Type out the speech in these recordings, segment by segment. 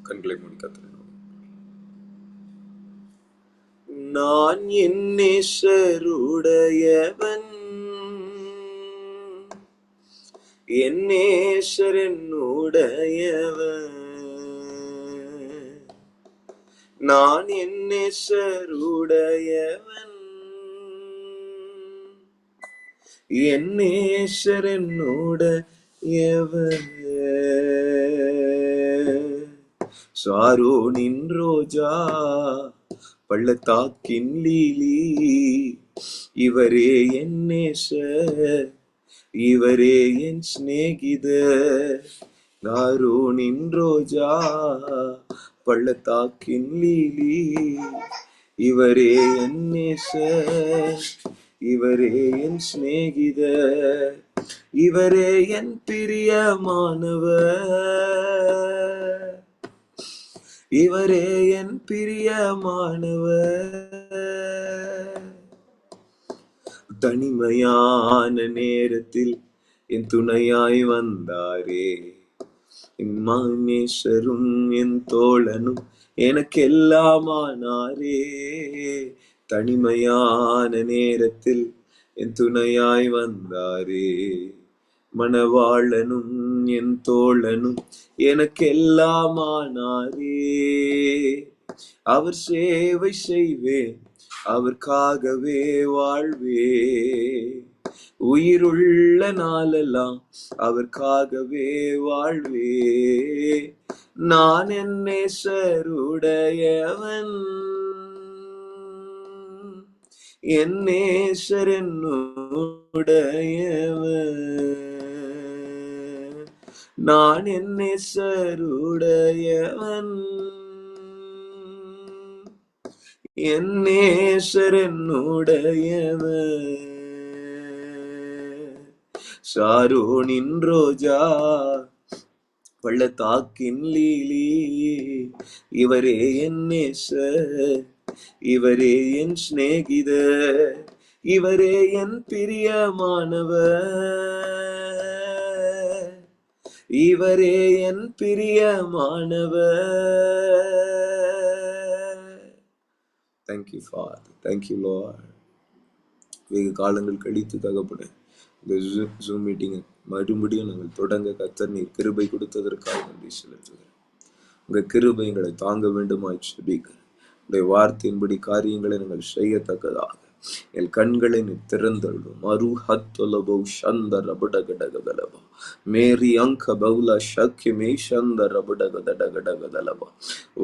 கண்களை மூடி கர்த்தரை நான் என் நேசருடையவன், என் நேசர் என்னுடையவன். நான் என் நேசருடையவன், என் நேசர் என்னுடையவன். சாரோனின் ரோஜா, பள்ளத்தாக்கின் லீலி, இவரே என் நேசர், இவரே என் சிநேகிதர். சாரோனின் ரோஜா, பள்ளத்தாக்கின் லீலி, இவரே என் நேசர், இவரே என் சிநேகிதர். இவரே என் பிரியமானவர், இவரே என் பிரியமானவர். தனிமையான நேரத்தில் என் துணையாய் வந்தாரே, என் மானேஸ்வரும் என் தோழனும் எனக்கெல்லாமானாரே. தனிமையான நேரத்தில் என் துணையாய் வந்தாரே, மணவாளனும் என் தோழனும் எனக்கெல்லாமானாரே. அவர் சேவை செய்வேன், அவர்க்காகவே வாழ்வே, உயிருள்ள நாளெல்லாம் அவர்க்காகவே வாழ்வே. நான் என் நேசருடையவன், என் நேசர் என்னுடையவன். நான் என் நேசருடையவன், என் நேசர் என்னுடையவன். சாரோனின் ரோஜா, பள்ளத்தாக்கின் லீலி, இவரே என் நேசர், இவரே என் சிநேகிதர். இவரே என் பிரியமானவர், இவரே என் பிரியமானவர். Thank you, Father. Thank you, Lord. வெகு காலங்கள் கழித்து தகப்பனே, இந்த ஜூம் மீட்டிங்கை மறுபடியும் நாங்கள் தொடங்க கர்த்தர் நீர் கிருபை கொடுத்ததற்காக நன்றி செலுத்துகிறேன். உங்க கிருபை எங்களை தாங்க வேண்டுமாய் ஜெபிக்கிறேன். உடைய வார்த்தையின்படி காரியங்களை நாங்கள் செய்யத்தக்கதாக என் கண்களை நீ திறந்தள்ளும். அருஹத்தொலபோ சந்தர் அபடகடகதலபா மேரி அங்க பவுலா சக்கியமே சந்தர் அபடகதடகடகதலபா.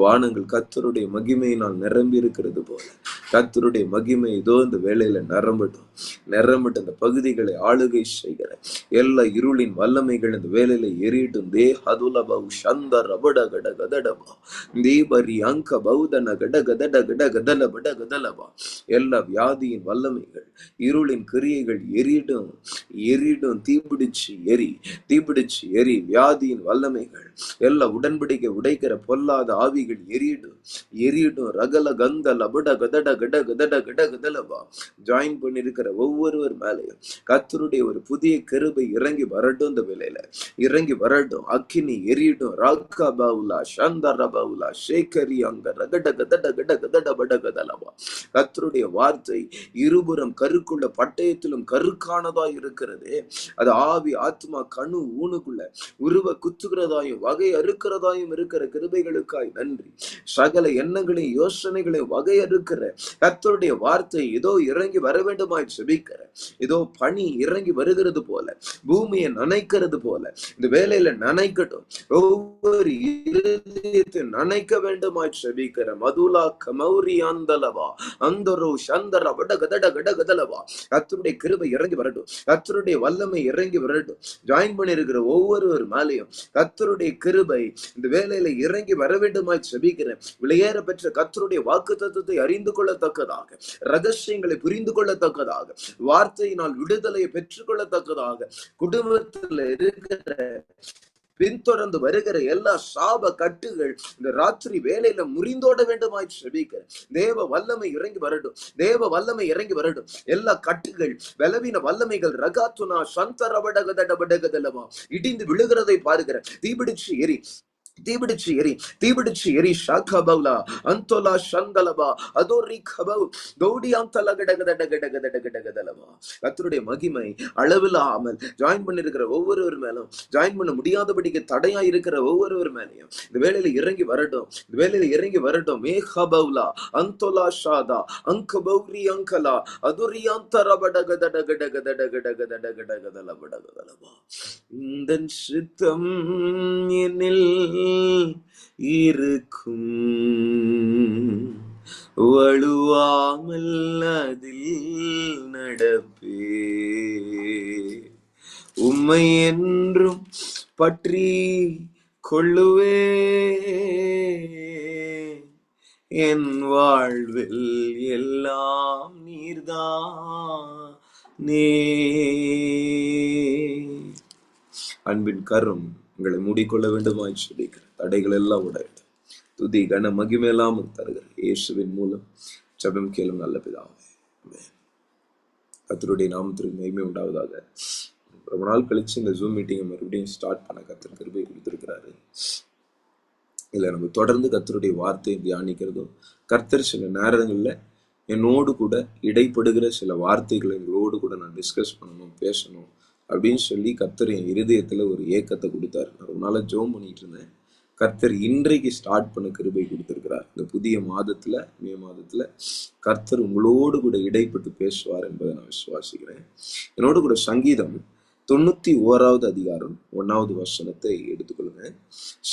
வானங்கள் கர்த்தருடைய மகிமையினால் நிரம்பி இருக்கிறது போல கர்த்தருடைய மகிமை இதோ இந்த வேளையில நிரம்பட்டும். இந்த பகுதிகளை ஆளுகை செய்கிற எல்லா இருளின் வல்லமைகள் இந்த வேளையில எரியட்டும். தே ஹதுலபவு சந்தர் அபடகடகதடபா தீபரி அங்க பௌதன கடகதடகடகதலபடகதலபா. எல்லா வியாதியின் வல்லமைகள், இருளின் கிரியைகள் எரியிடும். தீபிடிச்சு எரி. வியாதியின் வல்லமைகள், எல்லா உடன்படிக்கை உடைக்கிற பொல்லாத ஆவிகள் எரியிடும். ரகல கந்தல் அபட கதட கட கதட கட கதலபா. ஜாயின் பண்ணிருக்கிற ஒவ்வொருவர் மேலையும் கர்த்தருடைய ஒரு புதிய கிருபை இறங்கி வரட்டும். இந்த வேளையில இறங்கி வரட்டும். அக்கினி எரியிடும். ராக்கா பவுலா சந்தர பவுலா சேகரி அங்க ரகட கதட கட கதட பட கதலபா. கர்த்தருடைய வார்த்தை இருபுறம் கருக்குள்ள பட்டயத்திலும் கருக்கானதா இருக்கிறது. அது ஆவி ஆத்மா கணு ஊனுக்குள்ள உருவ குத்துகிறதாயும் வகை அறுக்கிறதாயும் இருக்கிற கிருபைகளுக்காய் நன்றி. சகல எண்ணங்களையும் யோசனைகளையும் வகை அறுக்கிற கர்த்தருடைய வார்த்தை இதோ இறங்கி வர வேண்டுமாய் ஜெபிக்கிற. இதோ பனி இறங்கி வருகிறது போல, பூமியை நனைக்கிறது போல இந்த வேலையில நனைக்கட்டும். ஒவ்வொரு இருதயத்தை நனைக்க வேண்டுமாய் ஜெபிக்கிற. மதுலா கமௌரி அந்தலவா அந்தரோ சந்தர வடகதட கடகதலவா. கர்த்தருடைய கிருபை இறங்கி வரட்டும். கர்த்தருடைய வல்லமை இறங்கி வரட்டும். ஜாயின் பண்ணி இருக்கிற ஒவ்வொருவர் மேலையும் கர்த்தருடைய கிருபை இந்த வேலையில இறங்கி வர வேண்டுமாய் ஜெபிக்கிறேன். விலையேற பெற்ற கர்த்தருடைய வாக்குத்தத்தத்தை அறிந்து கொள்ளத்தக்கதாக, ரகசியங்களை புரிந்து கொள்ளத்தக்கதாக, வார்த்தையினால் விடுதலையை பெற்றுக் கொள்ளத்தக்கதாக, குடும்பத்தில் இருக்கிற பின்தொடர்ந்து வருகிற எல்லா சாப கட்டுகள் இந்த ராத்திரி வேலையில முறிந்தோட வேண்டுமாய் செபிக்கிறேன். தேவ வல்லமை இறங்கி வரட்டும், தேவ வல்லமை இறங்கி வரட்டும். எல்லா கட்டுகள், பலவீன வல்லமைகள் ரகாத்துனா சந்தரபடகதடபடகதலவா இடிந்து விழுகிறதை பாருகிறேன். தீபிடிச்சு எரி, தீபிடிச்சு எரி, தீபிடிச்சு எரி. ஷாகபௌலா அந்தோலா சந்தலபா அதோரி கபௌ கௌடியாந்தல கடகதடகடகதடகடகதலவா. கர்த்தருடைய மகிமை அளவில்லாமல் ஜாயின் பண்ணிருக்கிற ஒவ்வொருவர் மேலும், ஜாயின் பண்ண முடியாதபடிக்கு தடையா இருக்கிற ஒவ்வொருவர் மேலையும் இந்த வேலையில இறங்கி வரட்டும், இந்த வேலையில இறங்கி வரட்டும். மேகபௌலா அந்தோலா ஷாதா அங்கபௌரி அங்கலா அதுரியாந்தரபடகதடகடகதடகடகதடகதலபடகதலபா. உந்தன் சித்தம் என்னில் இருக்கும், வழுவாமல் அதில் நடப்பே. உம்மை என்றும் பற்றி கொள்ளுவே, என் வாழ்வில் எல்லாம் நீர்தானே. அன்பின் கரம் உங்களை மூடிக்கொள்ள வேண்டுமாய் சொல்லிக்கிறேன். தடைகள் எல்லாம் உடையது. துதி கன மகிமையெல்லாம் தருகிற இயேசுவின் மூலம் ஜெபம் கேளும் நல்ல பிதாவே. கர்த்தருடைய நாமத்திற்கு மகிமை உண்டாவதாக. ரொம்ப நாள் கழிச்சு இந்த ஜூம் மீட்டிங்கை மறுபடியும் ஸ்டார்ட் பண்ண கர்த்தர் கிருபை கொடுத்திருக்கிறாரு. இல்லை நம்ம தொடர்ந்து கர்த்தருடைய வார்த்தையை தியானிக்கிறதும், கர்த்தர் சில நேரங்களில் என்னோடு கூட இடைப்படுகிற சில வார்த்தைகளை எங்களோடு கூட நான் டிஸ்கஸ் பண்ணணும், பேசணும் அப்படின்னு சொல்லி கர்த்தர் என் இருதயத்தில் ஒரு ஏக்கத்தை கொடுத்தாரு. நான் ரொம்ப நாளாக ஜெபம் பண்ணிட்டு இருந்தேன். கர்த்தர் இன்றைக்கு ஸ்டார்ட் பண்ண கிருபை கொடுத்திருக்கிறார். இந்த புதிய மாதத்துல, மே மாதத்துல கர்த்தர் உங்களோடு கூட இடைப்பட்டு பேசுவார் என்பதை நான் விசுவாசிக்கிறேன். என்னோடு கூட சங்கீதம் 91வது அதிகாரம் 1வது வசனத்தை எடுத்துக்கொள்ளுங்க.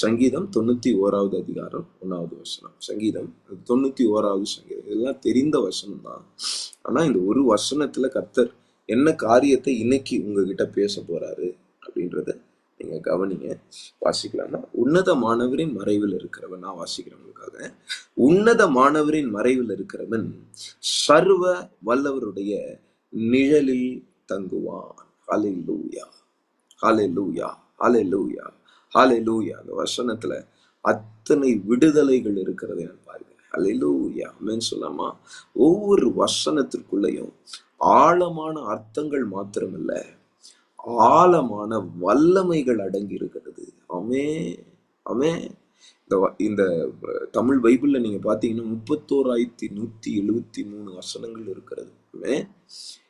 சங்கீதம் 91வது அதிகாரம் 1வது வசனம். சங்கீதம் 91வது சங்கீதம். இதெல்லாம் தெரிந்த வசனம் தான். ஆனா இந்த ஒரு வசனத்துல கர்த்தர் என்ன காரியத்தை இன்னைக்கு உங்ககிட்ட பேச போறாரு அப்படின்றத நீங்க கவனிங்க. வாசிக்கலாமா? உன்னத மாணவரின் மறைவில் இருக்கிறவன், நான் வாசிக்கிறவங்களுக்காக. உன்னத மாணவரின் மறைவில் இருக்கிறவன் சர்வ வல்லவருடைய நிழலில் தங்குவான். ஹல்லேலூயா, ஹல்லேலூயா, ஹல்லேலூயா, ஹல்லேலூயா. அந்த வசனத்துல அத்தனை விடுதலைகள் இருக்கிறதை நான் பார்க்கிறேன். ஹல்லேலூயா, ஆமென் சொல்லாமா? ஒவ்வொரு வசனத்திற்குள்ளேயும் ஆழமான அர்த்தங்கள் மாத்திரமல்ல, ஆழமான வல்லமைகள் அடங்கி இருக்கிறது. ஆமென், ஆமென். இந்த தமிழ் பைபிள்ல நீங்க பாத்தீங்கன்னா 31,173 வசனங்கள் இருக்கிறது.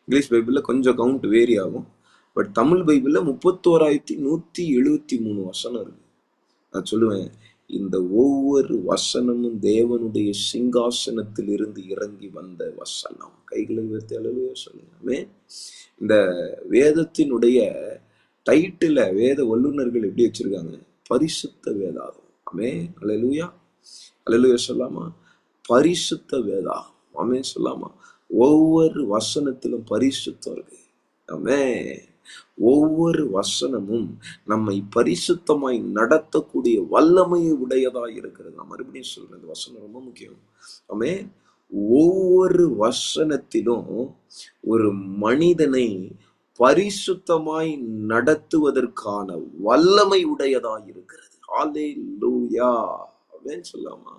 இங்கிலீஷ் பைபிள்ல கொஞ்சம் கவுண்ட் வேரி ஆகும். பட் தமிழ் பைபிள்ல 31,173 வசனம் இருக்கு. நான் சொல்லுவேன், இந்த ஒவ்வொரு வசனமும் தேவனுடைய சிங்காசனத்தில் இருந்து இறங்கி வந்த வசனம். கைகளை உயர்த்தி அல்லேலூயா சொல்லுங்க. இந்த வேதத்தினுடைய டைட்டில வேத வல்லுநர்கள் எப்படி வச்சிருக்காங்க? பரிசுத்த வேதாகம். ஆமென், அல்லேலூயா, அல்லேலூயா சொல்லாமா? பரிசுத்த வேதாகம். ஆமென் சொல்லாமா? ஒவ்வொரு வசனத்திலும் பரிசுத்தம் இருக்கு. ஆமென். ஒவ்வொரு வசனமும் நம்மை பரிசுத்தமாய் நடத்தக்கூடிய வல்லமையை உடையதாய் இருக்கிறது. நான் மறுபடியும் சொல்றேன், இந்த வசனம் ரொம்ப முக்கியம். ஆமென். ஒவ்வொரு வசனத்திலும் ஒரு மனிதனை பரிசுத்தமாய் நடத்துவதற்கான வல்லமை உடையதாய் இருக்கிறது. ஹல்லேலூயா, ஆமென் சொல்லாமா?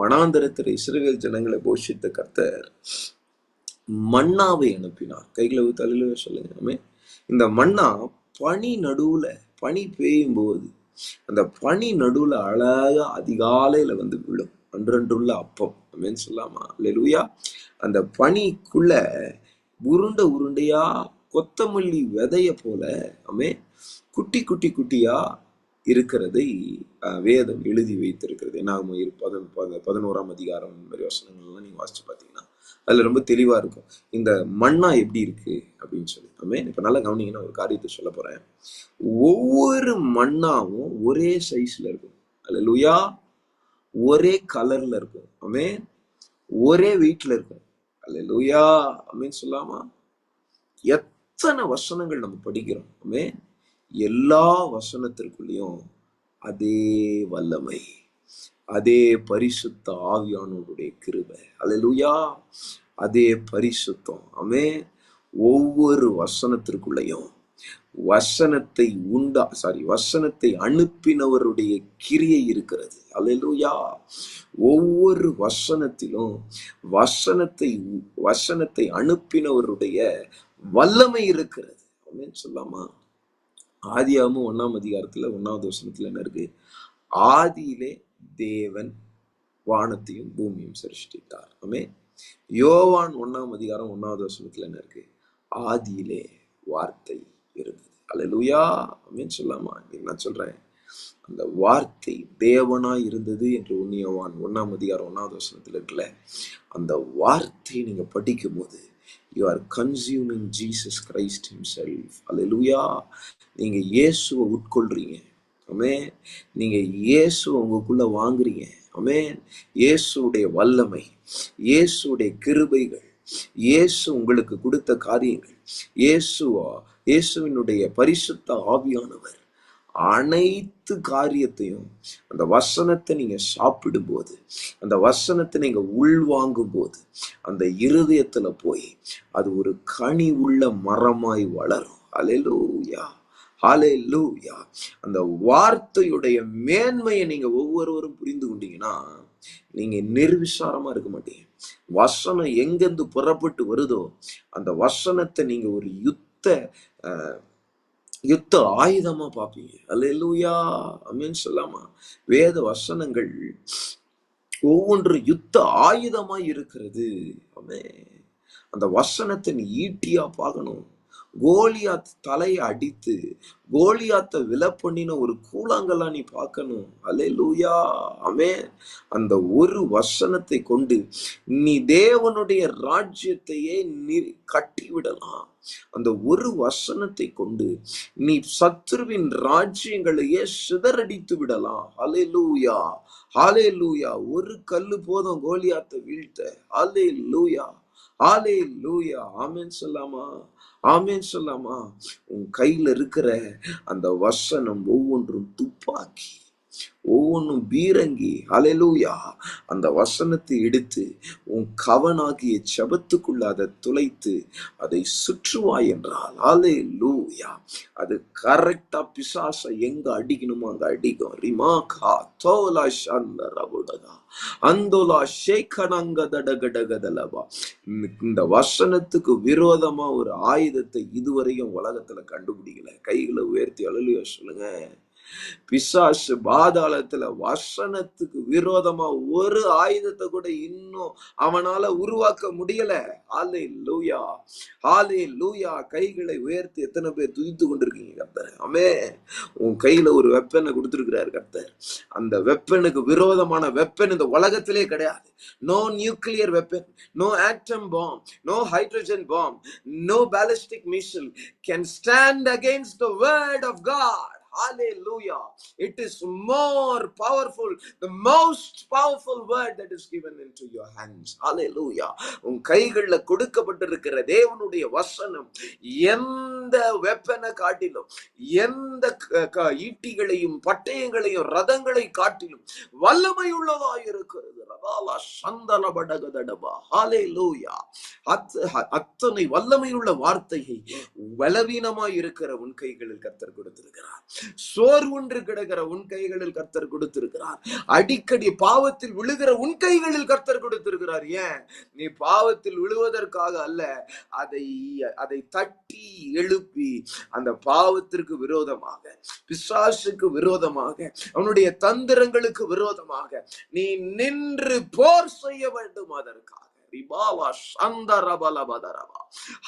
வனாந்தரத்தில் இஸ்ரவேல் ஜனங்களை போஷித்த கர்த்தர் மன்னாவை அனுப்பினார். கைகளை தலையில சொல்லுங்க. ஆமென். இந்த மன்னா பனி நடுவுல, பனி பெய்யும் போது அந்த பனி நடுவுல அழகா அதிகாலையில வந்து விழும். அன்றன்றுள்ள அப்பம். ஆமென் சொல்லாமா? அல்லேலூயா. அந்த பனிக்குள்ள உருண்டை உருண்டையா கொத்தமல்லி விதைய போல, ஆமென், குட்டி குட்டி குட்டியா இருக்கிறதை வேதம் எழுதி வைத்திருக்கிறது. என்னாகும் 11ஆம் அதிகாரம் மாதிரி வசனங்கள்லாம் நீங்க வாசிச்சு பார்த்தீங்கன்னா அதுல ரொம்ப தெளிவா இருக்கும் இந்த மண்ணா எப்படி இருக்கு அப்படின்னு சொல்லி. ஆமென். இப்ப நல்லா கவனிங்கன்னா ஒரு காரியத்தை சொல்ல போறேன். ஒவ்வொரு மண்ணாவும் ஒரே சைஸ்ல இருக்கும். அல்லேலூயா. ஒரே கலர்ல இருக்கும். ஆமென். ஒரே வெயிட்ல இருக்கும். அல்லேலூயா, ஆமென் சொல்லாமா? எத்தனை வசனங்கள் நம்ம படிக்கிறோம். ஆமென். எல்லா வசனத்திற்குள்ளேயும் அதே வல்லமை, அதே பரிசுத்த ஆவியானவருடைய கிருபை. அல்லேலூயா. அதே பரிசுத்தம். ஆமென். ஒவ்வொரு வசனத்திற்குள்ளேயும் வசனத்தை அனுப்பினவருடைய கிரியை இருக்கிறது. அல்லேலூயா. ஒவ்வொரு வசனத்திலும் வசனத்தை அனுப்பினவருடைய வல்லமை இருக்கிறது. அப்படின்னு சொல்லாமா? ஆதியாகமம் 1ஆம் அதிகாரத்துல 1வது வசனத்துல என்ன இருக்கு? ஆதியிலே தேவன் வானத்தையும் பூமியும் சிருஷ்டித்தார். ஆமென். யோவான் 1ஆம் அதிகாரம் 1வது வசனத்துல என்ன இருக்கு? ஆதியிலே வார்த்தை இருந்தது. அல்லேலூயா. ஆமென் சொல்லாமா? நான் சொல்றேன், அந்த வார்த்தை தேவனாய் இருந்தது என்று யோவான் 1ஆம் அதிகாரம் 1வது வசனத்துல இருக்குல்ல, அந்த வார்த்தையை நீங்க படிக்கும் போது you are consuming Jesus Christ himself. அல்லேலூயா. நீங்க இயேசுவை உட்கொள்றீங்க. ஆமென். நீங்க இயேசுவை உங்களுக்குள்ள வாங்குறீங்க. ஆமென். இயேசுடைய வல்லமை, இயேசுடைய கிருபைகள், இயேசு உங்களுக்கு கொடுத்த காரியங்கள், இயேசுவினுடைய பரிசுத்த ஆவியானவர் அனைத்து காரியத்தையும் அந்த வசனத்தை நீங்க சாப்பிடும் போது, அந்த வசனத்தை நீங்க உள்வாங்கும் போது, அந்த இருதயத்துல போய் அது ஒரு கனி உள்ள மரமாய் வளரும். அல்லேலூயா, ஹல்லேலூயா. அந்த வார்த்தையுடைய மேன்மையை நீங்க ஒவ்வொருவரும் புரிந்து கொண்டீங்கன்னா நீங்க நிர்விசாரமா இருக்க மாட்டீங்க. வசனம் எங்கிருந்து புறப்பட்டு வருதோ அந்த வசனத்தை நீங்க ஒரு யுத்த ஆயுதமா பார்ப்பீங்க. அல்லேலூயா, ஆமென் சொல்லாமா? வேத வசனங்கள் ஒவ்வொன்று யுத்த ஆயுதமா இருக்கிறது. ஆமென். அந்த வசனத்தை நீ ஈட்டியா பார்க்கணும். கோலியாத் தலையை அடித்து கோலியாத்தை விலை பண்ணின ஒரு கூழாங்கல்லா நீ பார்க்கணும். அல்லேலூயா, ஆமென். அந்த ஒரு வசனத்தை கொண்டு நீ தேவனுடைய ராஜ்யத்தையே நீ கட்டி விடலாம். அந்த ஒரு வசனத்தை கொண்டு நீ சத்துருவின் ராஜ்யங்களையே சிதறடித்து விடலாம். அல்லேலூயா, ஹல்லேலூயா. ஒரு கல்லு போதும் கோலியாத்தை வீழ்த்த. அல்லேலூயா, ஹல்லேலூயா. ஆமென் சொல்லாமா? ஆமென் சொல்லாமா? உன் கையில இருக்கிற அந்த வசனம் ஒவ்வொன்றும் துப்பாக்கி, ஒவ்வொன்றும் பீரங்கி. அல்லேலூயா. அந்த வசனத்தை எடுத்து உன் கவனாகிய ஜெபத்துக்குள்ள அதை துளைத்து அதை சுற்றுவாய் என்றால், அல்லேலூயா, அது கரெக்டா பிசாசை எங்க அடிக்கணுமோ அங்க அடிக்கும். ரிமாகா தோலா சந்தரபுடகா அந்தோலா ஷேகனங்கதடகடகதலபா. இந்த வசனத்துக்கு விரோதமா ஒரு ஆயுதத்தை இதுவரையும் உலகத்துல கண்டுபிடிக்கல. கைகளை உயர்த்தி அல்லேலூயா சொல்லுங்க. பிசாசு பாதாளத்துல வசனத்துக்கு விரோதமா ஒரு ஆயுதத்தை கூட இன்னும் அவனால உருவாக்க முடியல. ஹல்லேலூயா, ஹல்லேலூயா. கைகளை உயர்த்தி எத்தனை பேர் துதித்து கொண்டிருக்கீங்க கர்த்தர்? ஆமென். உன் கையில ஒரு வெப்பனை கொடுத்திருக்கிறார் கர்த்தர். அந்த வெப்பனுக்கு விரோதமான வெப்பன் இந்த உலகத்திலே கிடையாது. No nuclear weapon, no atom bomb, no hydrogen bomb, no ballistic missile can stand against the word of God. Hallelujah. It is more powerful, the most powerful word that is given into your hands. Hallelujah. உன் கைகள்ல கொடுக்கப்பட்டிருக்கிற தேவனுடைய வசனம் எந்த வெப்பனை காட்டிலும், எந்த ஈட்டிகளையும் பட்டயங்களையும் ரதங்களை காட்டிலும் வல்லமை உள்ளதாய் இருக்கிறது. அத்தனை வல்லமை உள்ள வார்த்தையை பலவீனமாய் இருக்கிற உன் கைகளில் கர்த்தர் கொடுத்திருக்கிறார். சோர்வுன்று கிடக்கிற உன் கைகளில் கர்த்தர் கொடுத்திருக்கிறார். அடிக்கடி பாவத்தில் விழுகிற உன் கைகளில் கர்த்தர் கொடுத்திருக்கிறார். ஏன்? நீ பாவத்தில் விழுவதற்காக அல்ல, அதை தட்டி எழுப்பி அந்த பாவத்திற்கு விரோதமாக, பிசாசுக்கு விரோதமாக, அவனுடைய தந்திரங்களுக்கு விரோதமாக நீ நின்று போர் செய்ய வேண்டும். அதற்காக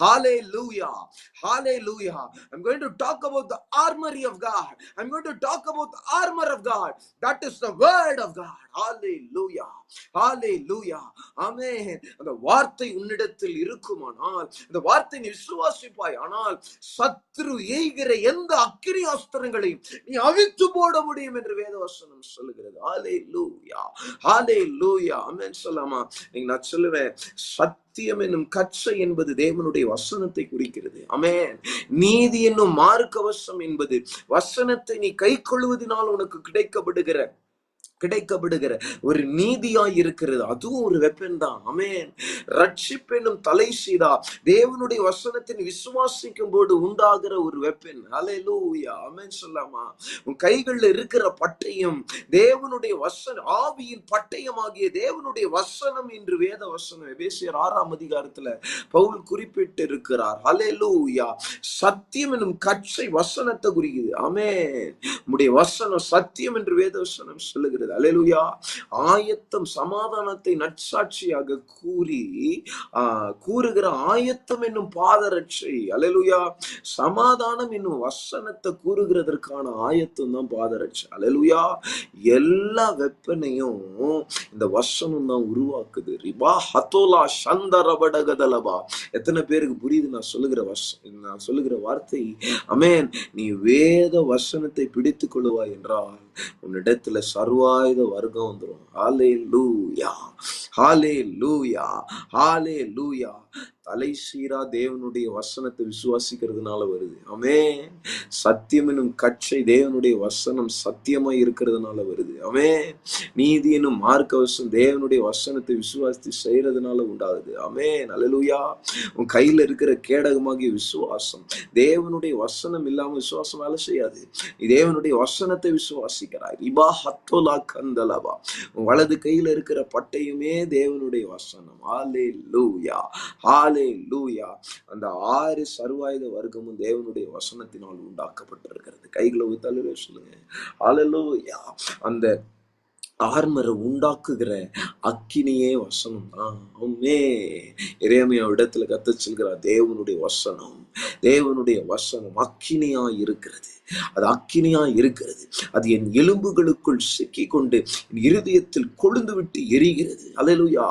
Hallelujah, hallelujah. I'm going to talk about the armory of God. I'm going to talk about the armor of God. That is the word of God. Hallelujah, hallelujah, amen. அந்த வார்த்தை உன்னிடத்தில் இருக்குமானால், அந்த வார்த்தை நீ விசுவாசிப்பாய் ஆனால், சத்ரு எய்கிற எந்த அக்கினி அஸ்திரங்களையும் நீ அவித்து போட முடியும் என்று வேதவசனம் சொல்லுகிறது. Hallelujah, hallelujah, amen. சொல்லாமா? நான் சொல்லுவேன், சத்தியம் என்னும் கச்சை என்பது தேவனுடைய வசனத்தை குறிக்கிறது. ஆமென். நீதி என்னும் மார்க்கவசம் என்பது வசனத்தை நீ கை கொள்வதனால் உனக்கு கிடைக்கப்படுகிற கிடைக்கப்படுகிற ஒரு நீதியாய் இருக்கிறது. அதுவும் ஒரு வெப்பன் தான். ஆமென். ரட்சிப்பெனும் தலை சீதா தேவனுடைய வசனத்தின் விசுவாசிக்கும் போது உண்டாகிற ஒரு வெப்பன். ஹல்லேலூயா. ஆமென் சொல்லாமா? உன் கைகள்ல இருக்கிற பட்டயம் தேவனுடைய வசனம், ஆவியின் பட்டயமாகிய தேவனுடைய வசனம் என்று வேத வசனம் எபேசியர் 6ஆம் அதிகாரத்துல பவுல் குறிப்பிட்டு இருக்கிறார். ஹல்லேலூயா. சத்தியம் எனும் கற்றை வசனத்தை குறிக்குது. ஆமென். உம்முடைய வசனம் சத்தியம் என்று வேத வசனம் சொல்லுகிறது. அல்லேலூயா. ஆயத்தம், சமாதானத்தை நற்சாட்சியாக கூறுகிற ஆயத்தம் என்னும் பாதரட்சை. அல்லேலூயா. சமாதானம் என்னும் வசனத்தை கூறுகிறதற்கான ஆயத்தம் தான் பாதரட்சை. அல்லேலூயா. எல்லா வெப்பனையும் இந்த வசனம் தான் உருவாக்குது. ரிபா ஹதோலா சந்தரபடகதலபா. எத்தனை பேருக்கு புரியுது நான் சொல்லுகிற வார்த்தை? அமேன். நீ வேத வசனத்தை பிடித்துக் கொள்ளுவாய் என்றால் உன்னிடத்துல சர்வாயுத வர்க்கம் வந்துடும். ஹல்லேலூயா. ஹல்லேலூயா. ஹல்லேலூயா. தலை சீரா தேவனுடைய வசனத்தை விசுவாசிக்கிறதுனால வருது. ஆமென். சத்தியம் எனும் கற்றை தேவனுடைய வசனம் சத்தியமாய் இருக்கிறதுனால வருது. ஆமென். நீதி எனும் மார்க்கவசம் தேவனுடைய வசனத்தை விசுவாசி செய்யறதுனால உண்டாகுது. ஆமென். அல்லேலூயா. உன் கையில இருக்கிற கேடகமாகிய விசுவாசம், தேவனுடைய வசனம் இல்லாம விசுவாசம் வேலை செய்யாது. நீ தேவனுடைய வசனத்தை விசுவாசிக்கிறாய். இபா ஹத்தோலா கந்தலபா. உன் வலது கையில இருக்கிற பட்டையுமே தேவனுடைய வசனம். ஹல்லேலூயா. ஹல்லேலூயா. அந்த 6 சர்வாயுத வர்க்கமும் தேவனுடைய வசனத்தினால் உண்டாக்கப்பட்டிருக்கிறது. கைகளை ஊத்தாலே சொல்லுங்க. ஹல்லேலூயா. அந்த ஆர்மரை உண்டாக்குகிற அக்கினியே வசனம் தான். எரேமியா இடத்துல கத்த சொல்கிறார், தேவனுடைய வசனம் அக்கினியா இருக்கிறது. அது அக்கினியா இருக்கிறது. அது என் எலும்புகளுக்குள் சிக்கி கொண்டு என் இருதயத்தில் கொழுந்து விட்டு எரிகிறது. அல்லேலூயா.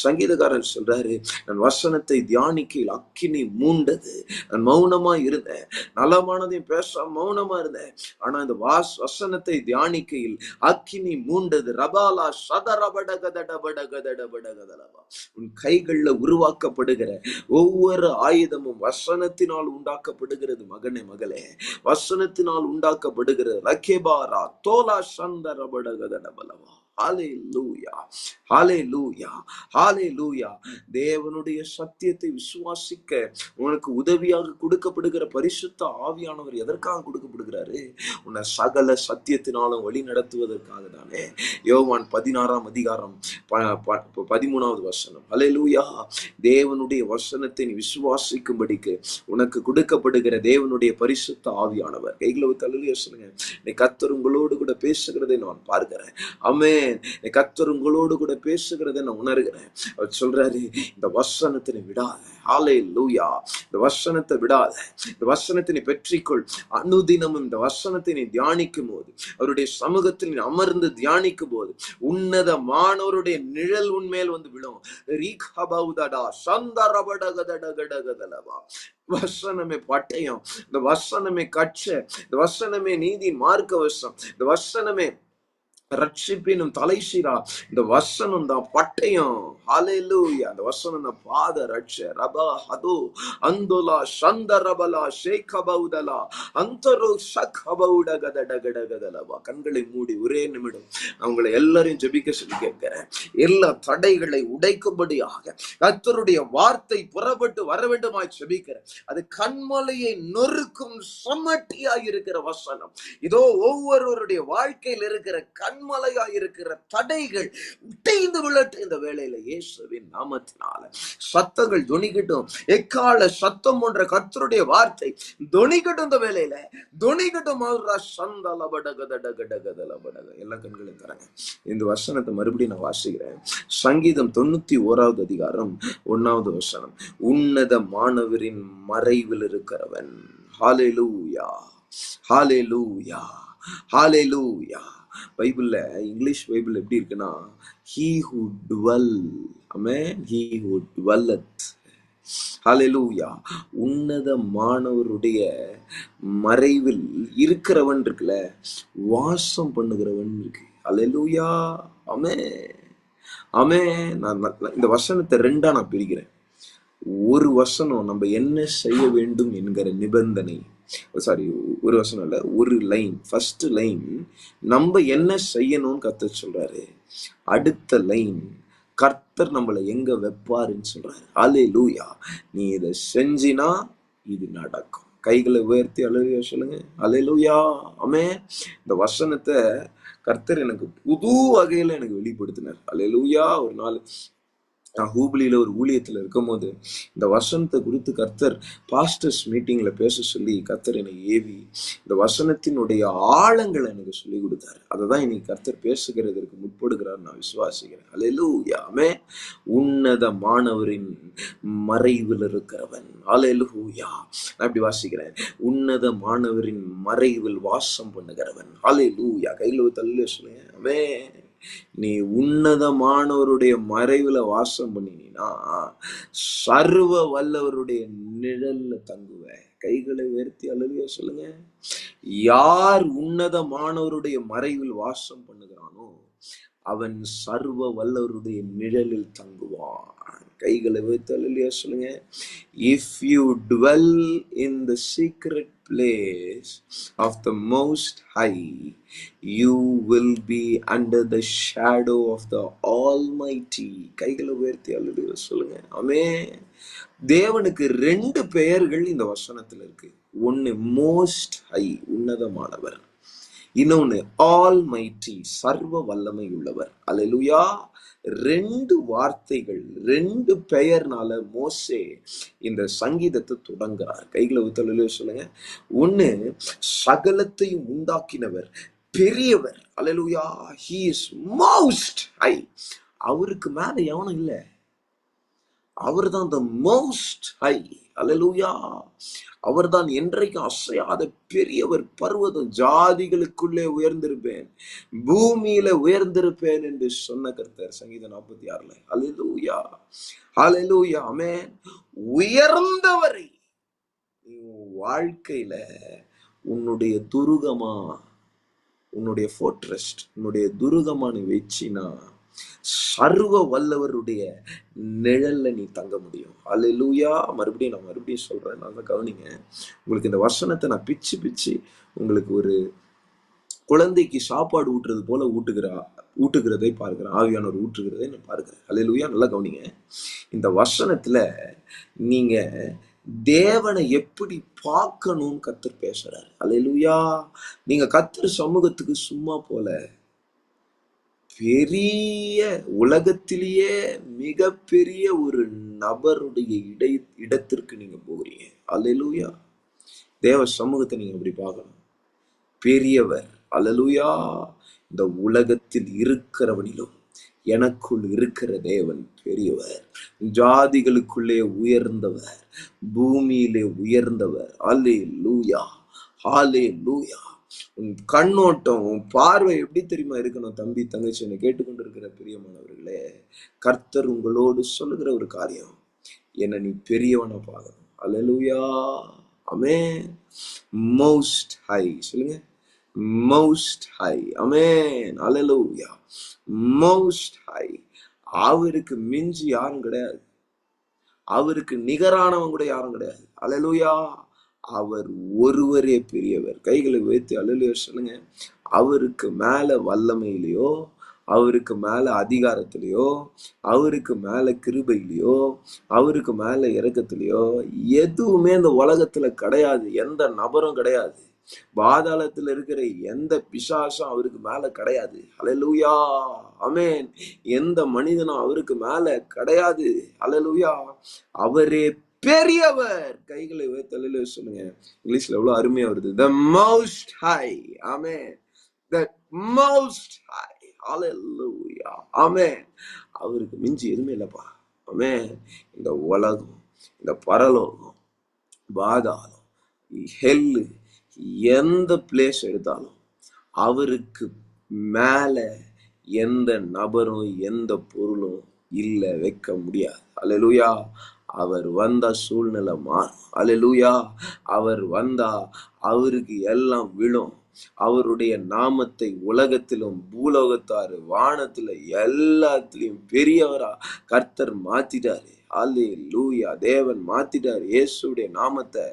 சங்கீதக்காரன் சொல்றாரு, நான் வசனத்தை தியானிக்கையில் அக்கினி மூண்டது. நான் மௌனமா இருந்தேன், நலமானதையும் பேச மௌனமா இருந்தேன். ஆனா இந்த வசனத்தை தியானிக்கையில் அக்கினி மூண்டது. ரபாலா சதரபடகதடபடகதடபடகதலபா. உன் கைகள்ல உருவாக்கப்படுகிற ஒவ்வொரு ஆயுதமும் வசனத்தினால் உண்டாக்கப்படுகிறது. மகனே, மகளே, வசனத்தினால் உண்டாக்கப்படுகிறது. லக்கேபாரா தோலா சந்தரபடகதடபலவா. ஹல்லேலூயா. ஹல்லேலூயா. ஹல்லேலூயா. தேவனுடைய சத்தியத்தை விசுவாசிக்க உனக்கு உதவியாக கொடுக்கப்படுகிற பரிசுத்த ஆவியானவர் எதற்காக கொடுக்கப்படுகிறாரு? உன்னை சகல சத்தியத்தினாலும் வழி நடத்துவதற்காக தானே. யோவான் 16ஆம் அதிகாரம் 13வது வசனம். ஹல்லேலூயா. தேவனுடைய வசனத்தை நீ விசுவாசிக்கும்படிக்கு உனக்கு கொடுக்கப்படுகிற தேவனுடைய பரிசுத்த ஆவியானவர். கைகளை தள்ளுலியா சொல்லுங்க. நீ கர்த்தர் உங்களோடு கூட பேசுகிறதை நான் பார்க்கிறேன். ஆமென். கர்த்தர் உங்களோடு கூட பேசுகிறதை நான் உணர்கிறேன். அவர் சொல்றாரு, இந்த வசனத்தை நீ விடாத. ஹல்லேலூயா. இந்த வசனத்தை விடாத. இந்த வசனத்தை நீ பெற்றிக்கொள். அனுதினமும் இந்த வசனத்தை நீ தியானிக்கும் போது, அவருடைய சமூகத்தில் நீ அமர்ந்து தியானிக்கும் போது, உன்னதமானவருடைய நிழல் உன்மேல் வந்து விழும். வசனமே பட்டயம், இந்த வசனமே கற்றை, இந்த வசனமே நீதி மார்க்கவசம், இந்த வசனமே ரட்சிப்பினும் தலை சீரா. இந்த வசனம் தான் பட்டயம். ஹல்லேலூயா. அந்த வசனம் தான் பாத ரட்ச. ரபா ஹதோ அந்தோலா சந்தரபலா ஷேகபௌதலா அந்தரோ ஷகபௌடகதடகடகதலபா. கண்களை மூடி ஒரே நிமிடம் அவங்களை எல்லாரையும் ஜெபிக்க சொல்லி கேட்கிறேன். எல்லா தடைகளை உடைக்கும்படியாக கர்த்தருடைய வார்த்தை புறப்பட்டு வர வேண்டுமாய் ஜெபிக்கிறேன். அது கண்மலையை நொறுக்கும் சமட்டியாய் இருக்கிற வசனம். இதோ ஒவ்வொருவருடைய வாழ்க்கையில் இருக்கிற கண்மலையாய் இருக்கிற தடைகள் உடைந்து விழட்டும் இந்த வேளையில இயேசுவின் நாமத்தினால. சத்தங்கள் தொனிக்கட்டும். எக்கால சத்தம் போன்ற கர்த்தருடைய வார்த்தை தொனிக்கட்டும் இந்த வேளையில. தொனிக்கட்டும். எல்லா கண்களையும் தரங்க. இந்த வசனத்தை மறுபடியும் நான் வாசிக்கிறேன். சங்கீதம் 91வது அதிகாரம் 1வது வசனம். உன்னத மாணவரின் மறைவில் இருக்கிறவன். ஹல்லேலூயா. ஹல்லேலூயா. ஹல்லேலூயா. பைபிள்ல, இங்கிலீஷ் பைபிள் எப்படி இருக்குன்னா, he who dwell, amen, he who dwelleth. ஹல்லேலூயா. உன்னதமானவருடைய மறைவில் இருக்கிறவன் இருக்குல்ல, வாசம் பண்ணுகிறவன் இருக்கு. ஹல்லேலூயா. ஆமென். ஆமென். நான் இந்த வசனத்தை 2ஆ நான் பிரிக்கிறேன். ஒரு வசனம் நம்ம என்ன செய்ய வேண்டும் என்கிற நிபந்தனை, சாரி, ஒரு வசனம் இல்ல, ஒரு லைன். ஃபர்ஸ்ட் லைன் நம்ம என்ன செய்யணும்னு கர்த்தர் சொல்றாரு. அடுத்த லைன் கர்த்தர் நம்மளை எங்க வைப்பாருன்னு சொல்றாரு. அல்லேலூயா. நீ இதை செஞ்சினா இது நடக்கும். கைகளை உயர்த்தி அல்லேலூயா சொல்லுங்க. அல்லேலூயா. ஆமென். இந்த வசனத்தை கர்த்தர் எனக்கு புது வகையில எனக்கு வெளிப்படுத்தினார். அல்லேலூயா. ஒரு நாள் நான் ஹூப்ளியில ஒரு ஊழியத்துல இருக்கும் போது இந்த வசனத்தை குறித்து கர்த்தர் பாஸ்டர்ஸ் மீட்டிங்ல பேச சொல்லி கர்த்தர் என்னை ஏவி இந்த வசனத்தினுடைய ஆழங்களை எனக்கு சொல்லி கொடுத்தாரு. அதை தான் இன்னைக்கு கர்த்தர் பேசுகிறதற்கு முற்படுகிறார் நான் விசுவாசிக்கிறேன். அல்லேலூயா. ஆமென். உன்னதமானவரின் மறைவில் இருக்கிறவன். அல்லேலூயா. நான் இப்படி வாசிக்கிறேன். உன்னதமானவரின் மறைவில் வாசம் பண்ணுகிறவன். அல்லேலூயா. கையில தள்ள சொல்லுங்க. ஆமென். நீ உன்னதமானவருடைய மறைவுல வாசம் பண்ணினா சர்வ வல்லவருடைய நிழல்ல தங்குவ. கைகளை உயர்த்தி அல்லேலூயா சொல்லுங்க. யார் உன்னதமானவருடைய மறைவில் வாசம் பண்ணுகிறானோ அவன் சர்வ வல்லவருடைய நிழலில் தங்குவான். கைகளை உயர்த்தி அல்லேலூயா சொல்லுங்க. If you dwell in the secret place of the Most High, you will be under the shadow of the Almighty. கைகளை உயர்த்தி அல்லேலூயா சொல்லுங்க. ஆமென். தேவனுக்கு 2 பெயர்கள் இந்த வசனத்துல இருக்கு. ஒன்னு மோஸ்ட் ஹை, உன்னதமானவர். இன்னொன்னு ஆல்மைட்டி, சர்வ வல்லமை உள்ளவர். அல்லேலூயா. 2 வார்த்தைகள், 2 பெயர்னால மோசே இந்த சங்கீதத்தை தொடங்குறார். கைகளை ஊத்தல சொல்லுங்க. ஒண்ணு சகலத்தையும் உண்டாக்கினவர், பெரியவர். அல்லேலூயா. he is most high. அவருக்கு மேல எவனும் இல்ல. அவர்தான் the most high. அல்லேலூயா. அவர்தான் என்றைக்கும் அசையாத பெரியவர். பர்வதம் ஜாதிகளுக்குள்ளே உயர்ந்திருப்பேன், பூமியில உயர்ந்திருப்பேன் என்று சொன்ன கர்த்தர் சங்கீதம் 46. அல்லேலூயா. அல்லேலூயா. ஆமென். உயர்ந்தவரை நீ வாழ்க்கையில உன்னுடைய துருகமா, உன்னுடைய ஃபோர்ட்ரெஸ்ட், உன்னுடைய துருகமா நீ வச்சினா சர்வ வல்லவருடைய நிழல்ல நீ தங்க முடியும். அல்லேலூயா. மறுபடியும் சொல்றேன், நல்லா கவனிங்க. உங்களுக்கு இந்த வசனத்தை நான் பிச்சு பிச்சு உங்களுக்கு ஒரு குழந்தைக்கு சாப்பாடு ஊட்டுறது போல ஊட்டுகிறதை பார்க்கிறேன். ஆவியானவர் ஊற்றுகிறதை நான் பார்க்கிறேன். அல்லேலூயா. நல்லா கவனிங்க. இந்த வசனத்துல நீங்க தேவனை எப்படி பார்க்கணும்னு கர்த்தர் பேசுறாரு. அல்லேலூயா. நீங்க கர்த்தர் சமூகத்துக்கு சும்மா போல, பெரிய உலகத்திலேயே மிகப்பெரிய ஒரு நபருடைய இடத்திற்கு நீங்க போகிறீங்க. அல்லேலூயா. தேவ சமூகத்தை நீங்க எப்படி பார்க்கணும். பெரியவர். அல்லேலூயா. இந்த உலகத்தில் இருக்கிறவனிலும் எனக்குள் இருக்கிற தேவன் பெரியவர். ஜாதிகளுக்குள்ளே உயர்ந்தவர், பூமியிலே உயர்ந்தவர். அல்லேலூயா. அல்லேலூயா. உன் கண்ணோட்டம், உன் பார்வை எப்படி தெரியுமா இருக்கணும்? தம்பி, தங்கச்சி, என்னை கேட்டுக்கொண்டிருக்கிற பிரியமானவர்களே, கர்த்தர் உங்களோடு சொல்லுகிற ஒரு காரியம், என்ன நீ பெரியவனை பார்க்கணும். அல்லேலூயா. ஆமென். மோஸ்ட் ஹை சொல்லுங்க. Most high. Amen. Hallelujah. Most high. அவருக்கு மிஞ்சி யாரும் கிடையாது. அவருக்கு நிகரானவன் கூட யாரும் கிடையாது. அல்லேலூயா. அவர் ஒருவரே பெரியவர். கைகளை வைத்து அல்லேலூயா சொல்லுங்க. அவருக்கு மேல வல்லமையிலையோ, அவருக்கு மேல அதிகாரத்திலேயோ, அவருக்கு மேல கிருபையிலையோ, அவருக்கு மேல இரக்கத்திலேயோ எதுவுமே இந்த உலகத்துல கிடையாது. எந்த நபரும் கிடையாது. பாதாளத்துல இருக்கிற எந்த பிசாசும் அவருக்கு மேல கிடையாது. அல்லேலூயா. ஆமென். எந்த மனிதனும் அவருக்கு மேல கிடையாது. அல்லேலூயா. அவரே பெரியவர். கைகளை உயர்த்தி சொல்லுங்க. இங்கிலீஷ்ல எவ்வளவு அருமையா வருது. The most high. Amen. The most high. Hallelujah. ஆமென். அவருக்கு மிஞ்சி எதுவுமே இல்லப்பா. ஆமென். இந்த உலகம், இந்த பரலோகம், பாதாளம், ஹெல்லு, எந்த பிளேஸ் எடுத்தாலும் அவருக்கு மேல எந்த நபரும் எந்த பொருளும் இல்ல, வைக்க முடியாது. அல்லேலூயா. அவர் வந்தா சூழ்நிலை மாறும். அல்லேலூயா. அவர் வந்தா அவருக்கு எல்லாம் விழும். அவருடைய நாமத்தை உலகத்திலும் பூலோகத்தாரு வானத்துல எல்லாத்திலையும் பெரியவரா கர்த்தர் மாத்திட்டாரு. அல்லேலூயா. தேவன் மாத்திட்டார் இயேசுடைய நாமத்தை.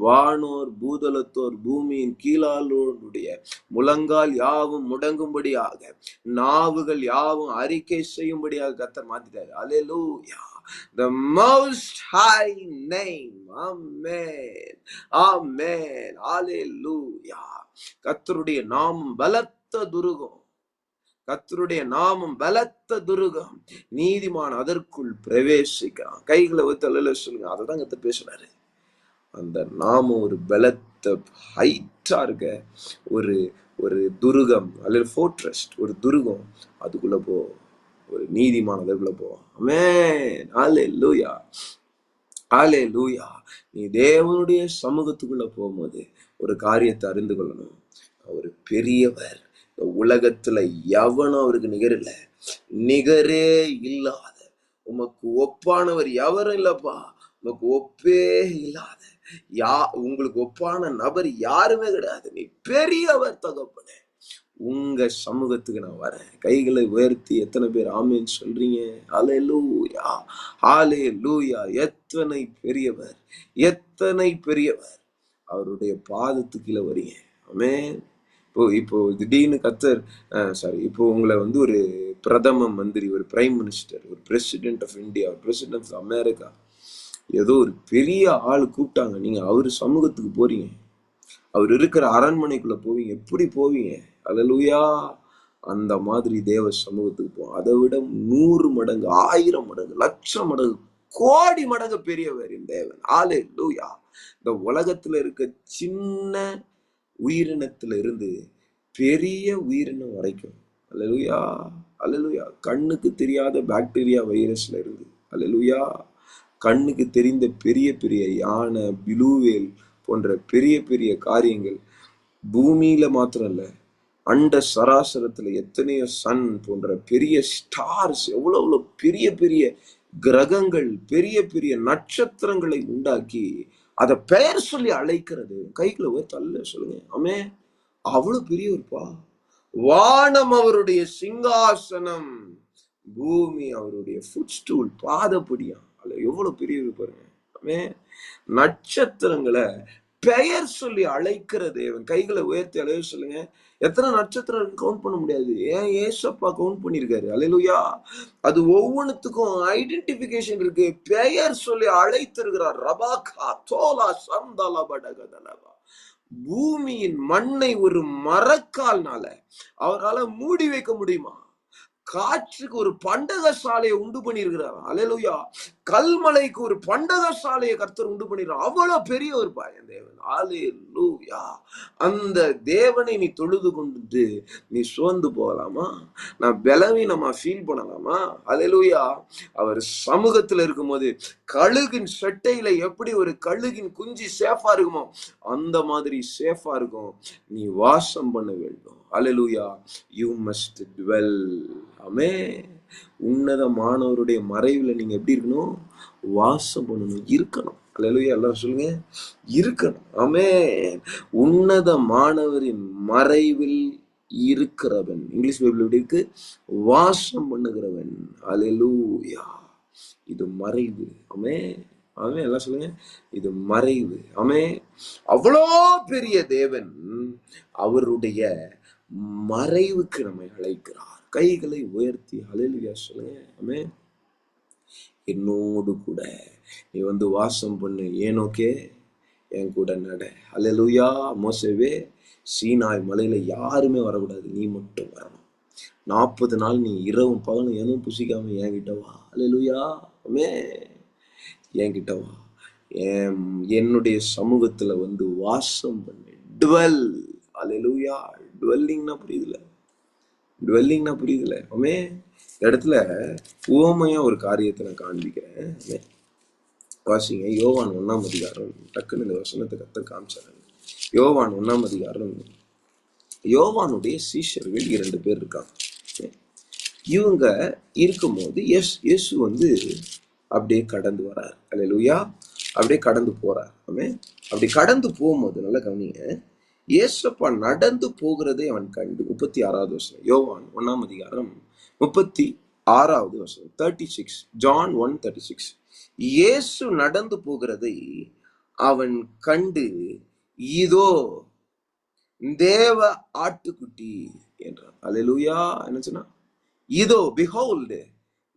வானோர் பூதலத்தோர் பூமியின் கீழாளோருடைய முழங்கால் யாவும் முடங்கும்படியாக, நாவுகள் யாவும் அறிக்கை செய்யும்படியாக கர்த்தர் மாத்திட்டார். அல்லேலூயா. The most high name. Amen. Amen. Hallelujah. கர்த்தருடைய நாமம் பலத்த துருகம். கர்த்தருடைய நாமம் பலத்த துருகம். நீதிமான் அதற்குள் பிரவேசிக்கிறான். கைகளை வைத்து அல்லேலூயா சொல்லுங்க. அததான் கர்த்தர் பேசுறாரு. அந்த நாமம் ஒரு பலத்த ஹைட்டா இருக்க ஒரு ஒரு துருகம் அல்லது ஃபோர்ட்ரஸ், ஒரு துருகம். அதுக்குள்ள போ, ஒரு நீதிமான் அதற்குள்ள போ. ஆமென். ஹல்லேலூயா. ஹல்லேலூயா. நீ தேவனுடைய சமூகத்துக்குள்ள போகும்போது ஒரு காரியத்தை அறிந்து கொள்ளணும். அவர் பெரியவர். உலகத்துல எவனும் அவருக்கு நிகரில்ல, நிகரே இல்லாத, உமக்கு ஒப்பானவர் எவரும் இல்லப்பா. உமக்கு ஒப்பே இல்லாத உங்களுக்கு ஒப்பான நபர் யாருமே கிடையாது. நீ பெரியவர் தகப்பனே. உங்க சமூகத்துக்கு நான் வரேன். கைகளை உயர்த்தி எத்தனை பேர் ஆமென் சொல்றீங்க? ஹல்லேலூயா. ஹல்லேலூயா. எத்தனை பெரியவர், எத்தனை பெரியவர். அவருடைய பாதத்துக்கு கீழே வரீங்க. ஆமென். இப்போ திடீர்னு கர்த்தர் இப்போ உங்களை வந்து ஒரு பிரதம மந்திரி, ஒரு பிரைம் மினிஸ்டர், ஒரு president of India, president of America, ஏதோ ஒரு பெரிய ஆள் கூப்பிட்டாங்க. நீங்க அவரு சமூகத்துக்கு போறீங்க. அவர் இருக்கிற அரண்மனைக்குள்ள போவீங்க. எப்படி போவீங்க? அல்லேலூயா. அந்த மாதிரி தேவ சமூகத்துக்கு போவோம். அதை விட 100 மடங்கு, 1000 மடங்கு, 1,00,000 மடங்கு, கோடி மடங்கு பெரியவர் என் தேவன். அல்லேலூயா. இந்த உலகத்துல இருக்க சின்ன உயிரினத்துல இருந்து பெரிய உயிரினம் வரைக்கும், அல்லேலூயா, அல்லேலூயா. கண்ணுக்கு தெரியாத பாக்டீரியா வைரஸ்ல இருந்து, அல்லேலூயா, கண்ணுக்கு தெரிந்த பெரிய பெரிய யானை, பிளூவேல் போன்ற பெரிய பெரிய காரியங்கள், பூமியில மாத்திரம் இல்ல, அண்ட சராசரத்துல எத்தனையோ சன் போன்ற பெரிய ஸ்டார்ஸ், எவ்வளவு பெரிய பெரிய கிரகங்கள், பெரிய பெரிய நட்சத்திரங்களை உண்டாக்கி அதை பெயர் சொல்லி அழைக்கிறது. கைக்குள்ள போய் தள்ள சொல்லுங்க. ஆமே. அவ்வளவு பெரியவர்ப்பா. வானம் அவருடைய சிங்காசனம், பூமி அவருடைய ஃபுட் ஸ்டூல், பாதப்படியா. அல்ல எவ்வளவு பெரியவர் பாருங்க. ஆமே. நட்சத்திரங்களை பெயர் சொல்லி அழைக்கிற தேவன். கைகளை உயர்த்தி அழைய சொல்லுங்க. எத்தனை நட்சத்திரம் கவுண்ட் பண்ண முடியாது. ஏன் ஏசப்பா கவுண்ட் பண்ணிருக்காரு. அல்லேலூயா. அது ஒவ்வொன்றுத்துக்கும் ஐடென்டிபிகேஷன் இருக்கு. பெயர் சொல்லி அழைத்திருக்கிறார். ரபாகா தோலா சந்தலா படகதலபா. பூமியின் மண்ணை ஒரு மரக்கால்னால அவரால் மூடி வைக்க முடியுமா? காற்றுக்கு ஒரு பண்டக சாலையை உண்டு பண்ணியிருக்கிறார். அல்லேலூயா. கல்மலைக்கு ஒரு பண்டக சாலையை கர்த்தர் உண்டு பண்ணிடுறார். அவ்வளவு பெரிய ஒரு பாயன் தேவன். அல்லேலூயா. அந்த தேவனை நீ தொழுது கொண்டு நீ சோர்ந்து போகலாமா? நான் பலவீனமா ஃபீல் பண்ணலாமா? அல்லேலூயா. அவர் சமூகத்துல இருக்கும்போது கழுகின் செட்டையில எப்படி ஒரு கழுகின் குஞ்சு சேஃபா இருக்குமோ அந்த மாதிரி சேஃபா இருக்கும். நீ வாசம் பண்ண வேண்டும். அல்லேலூயா. You must dwell. ஆமே. உன்னதமானவருடைய மறைவுல நீங்க எப்படி இருக்கணும்? வாசம் பண்ணணும், இருக்கணும். அல்லேலூயா. எல்லாரும் சொல்லுங்க, இருக்கணும். ஆமே. உன்னதமானவரின் மறைவில் இருக்கிறவன். இங்கிலீஷ் பைபிள் எப்படி இருக்கு? வாசம் பண்ணுகிறவன். அல்லேலூயா. இது மறைவு. ஆமே. ஆமே. எல்லாம் சொல்லுங்க, இது மறைவு. ஆமே. அவ்வளோ பெரிய தேவன் அவருடைய மறைவுக்கு நம்மை அழைக்கிறார். கைகளை உயர்த்தி அல்லேலூயா சொல்லுங்க. ஆமே. என்னோடு கூட நீ வந்து வாசம் பண்ணு. ஏனோக்கே என் கூட நட. அல்லேலூயா. மோசேவே, சீனாய் மலையில யாருமே வரக்கூடாது, நீ மட்டும் வரணும். 40 நாள் நீ இரவும் பகலும் எதுவும் புசிக்காம என்கிட்ட வா. அல்லேலூயா. ஆமே. என்கிட்ட வா. என்னுடைய சமூகத்துல வந்து வாசம் பண்ணு. டுவெல். அல்லேலூயா. டுவெல்லிங்னா புரியுதுல? டுவெல்லிங்னா புரியுதுல? ஆமே. இடத்துல உவமையா ஒரு காரியத்தை நான் காண்பிக்கிறேன். வாசிங்க. யோவான் 1ஆம் அதிகாரம். டக்குன்னு இந்த வசனத்தை கர்த்தர் காமிச்சாரு. யோவான் 1ஆம் அதிகாரம். யோவானுடைய சீஷர்கள் 2 பேர் இருக்காங்க. இவங்க இருக்கும்போது இயேசு வந்து அப்படியே கடந்து வரார். அல்லேலூயா. அப்படியே கடந்து போறார். ஆமே. அப்படி கடந்து போகும்போது நல்லா கவனிங்க. இயேசப்பா நடந்து போகிறதை அவன் கண்டு. 36வது வசனம். யோவான் 1ஆம் அதிகாரம் 36வது வசனம். 36. John 1:36. இயேசு நடந்து போகிறதை அவன் கண்டு, இதோ தேவ ஆட்டுக்குட்டி என்றான். அல்லேலூயா. என்ன சொன்னா? இதோ, behold,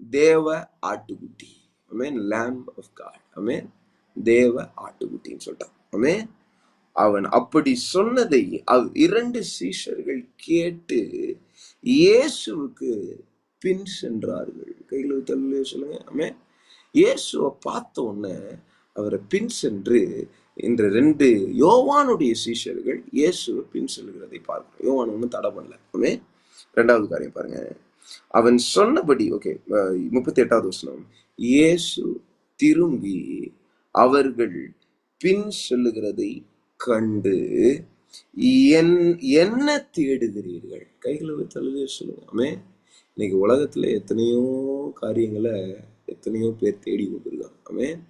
தேவ ஆட்டுக்குட்டி. ஆமென். lamb of God. ஆமென். தேவ ஆட்டுக்குட்டின்னு சொல்லிட்டான். ஆமென். அவன் அப்படி சொன்னதை இரண்டு சீஷர்கள் கேட்டு இயேசுவுக்கு பின் சென்றார்கள். கையில் தள்ளி சொல்லுங்க. ஆமென். இயேசுவை பார்த்த உடனே அவரை பின் சென்று, இந்த ரெண்டு யோவானுடைய சீஷர்கள் இயேசுவை பின் செல்கிறதை பார்க்கிறோம். யோவான் ஒன்றும் தடை பண்ணல. ஆமென். இரண்டாவது காரியம் பாருங்க. அவன் சொன்னபடி, ஓகே, 38வது வசனம், இயேசு திரும்பி அவர்கள் பின் செல்லுகிறதை கண்டு, என்ன தேடுகிறீர்கள்? கைகளை தழுவி சொல்லுங்க. ஆமென். இன்னைக்கு உலகத்துல எத்தனையோ காரியங்களை எத்தனையோ பேர் தேடி கொண்டிருக்காங்க. ஆமென்.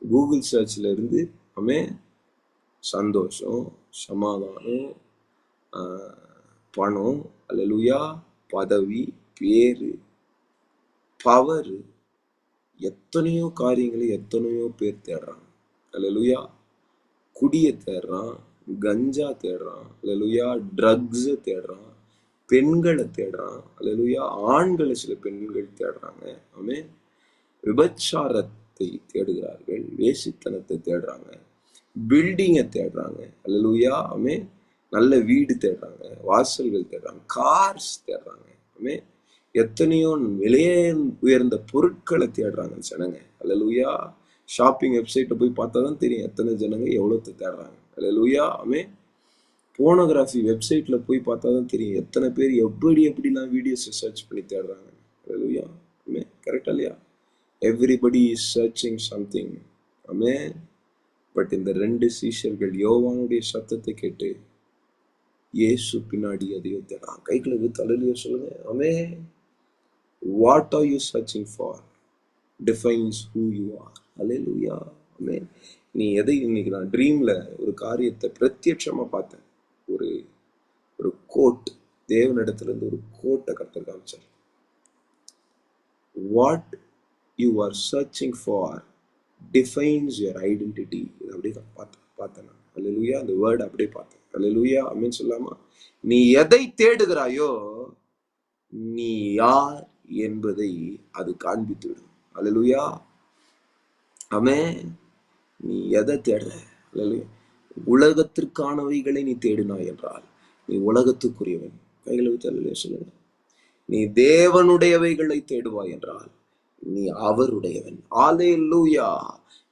கூகுள் சர்ச்ல இருந்து, ஆமென், சந்தோஷம், சமாதானம், பணம், அல்லேலூயா, பதவி, பேரு, பவர், எத்தனையோ காரியங்களை எத்தனையோ பேர் தேடுறாங்க. அல்லேலூயா. குடிய தேடுறான், கஞ்சா தேடுறான், அல்லேலூயா, ட்ரக்ஸ தேடுறான், பெண்களை தேடுறான், அல்லேலூயா, ஆண்களை சில பெண்கள் தேடுறாங்க. ஆமென். விபச்சாரத்தை தேடுகிறார்கள், வேசித்தனத்தை தேடுறாங்க, பில்டிங்கை தேடுறாங்க, அல்லேலூயா, ஆமென், நல்ல வீடு தேடுறாங்க, வாசல்கள் தேடுறாங்க, கார்ஸ் தேடுறாங்க, ஆமென், எத்தனையோ விலையே உயர்ந்த பொருட்களை தேடுறாங்க ஜனங்க. அல்லேலூயா. ஷாப்பிங் வெப்சைட்ல போய் பார்த்தா தான் தெரியும் எத்தனை ஜனங்க எவ்வளவு தேடுறாங்க. அல்லேலூயா. ஆமென். போனோகிராஃபி வெப்சைட்ல போய் பார்த்தா தான் தெரியும் எத்தனை பேர் எப்படிலாம் வீடியோஸ் சர்ச் பண்ணி தேடுறாங்க. அல்லேலூயா. ஆமென். கரெக்டா இல்லையா? Everybody is searching something. Amen. But இந்த ரெண்டு சீஷர்கள் யோவானுடைய சத்தத்தை கேட்டு இயேசு பின்னாடி எதையோ தேடுறாங்க. கைகளை தலையிலையோ சொல்லுங்க. ஆமென். What are you searching for defines who you are. Hallelujah. Amen. நீ எதை, இன்னைக்கு நான் ட்ரீம்ல ஒரு காரியத்தை பிரத்யட்சமா பார்த்தேன். ஒரு ஒரு கோட், தேவனிடத்துல இருந்து ஒரு கோட்டை கர்த்தர் காமிச்சார். What you are searching for defines your identity. இது அப்படியே பார்த்தேன் நான். அல்லேலூயா. அந்த வேர்ட் அப்படியே பார்த்தேன். அல்லேலூயா. ஆமென் சொல்லாமா? நீ எதை தேடுகிறாயோ நீ யார் என்பதை அது காண்பித்துவிடும். அல்லேலூயா. ஆமென். நீ எதை தேடுற? அல்லேலூயா. உலகத்திற்கானவைகளை நீ தேடினாய் என்றால் நீ உலகத்துக்குரியவன். கைகளை விட்டு சொல்லுங்க. நீ தேவனுடையவைகளை தேடுவாய் என்றால் நீ அவருடையவன். அல்லேலூயா.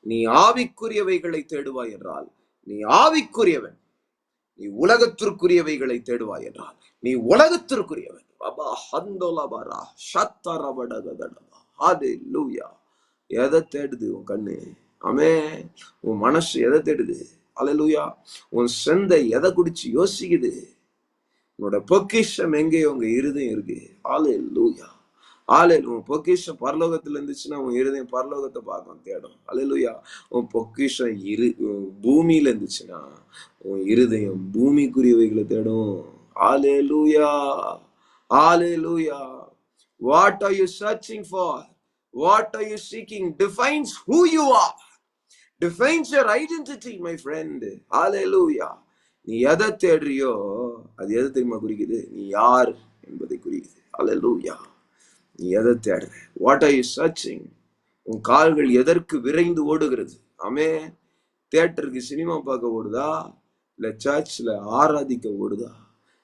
நீ ஆவிக்குரியவைகளை தேடுவாய் என்றால் நீ ஆவிக்குரியவன். நீ உலகத்திற்குரியவைகளை தேடுவாய் என்றால் நீ உலகத்திற்குரியவன். எதை தேடுது உன் கண்ணு? ஆமென். உன் மனசு எதை தேடுது? அல்லேலூயா. உன் சிந்தை எதை குடிச்சு யோசிக்குது? உன்னோட பொக்கிஷம் எங்கே? உங்க இருதயம் இருக்கு. அல்லேலூயா. உன் பொக்கிஷம் பரலோகத்துல இருந்துச்சுன்னா உன் இருதயம் பரலோகத்தை பார்க்கும், தேடும். அல்லேலூயா. உன் பொக்கிஷம் பூமியில இருந்துச்சுன்னா உன் இருதயம் பூமிக்குரியவைகளை தேடும். அல்லேலூயா. Hallelujah. What are you searching for? What are you seeking? Defines who you are. Defines your identity, my friend. Hallelujah. நீ எதை தேடுறியோ அது எதை தெரியுமா குறிக்குது? நீ யார் என்பதை குறிக்குது. Hallelujah. நீ எதை தேடுற? What are you searching? உன் கால்கள் எதற்கு விரைந்து ஓடுகிறது? ஆமென். தியேட்டருக்கு சினிமா பார்க்க ஓடுதா? இல்ல சர்ச்ல ஆராதிக்க ஓடுதா?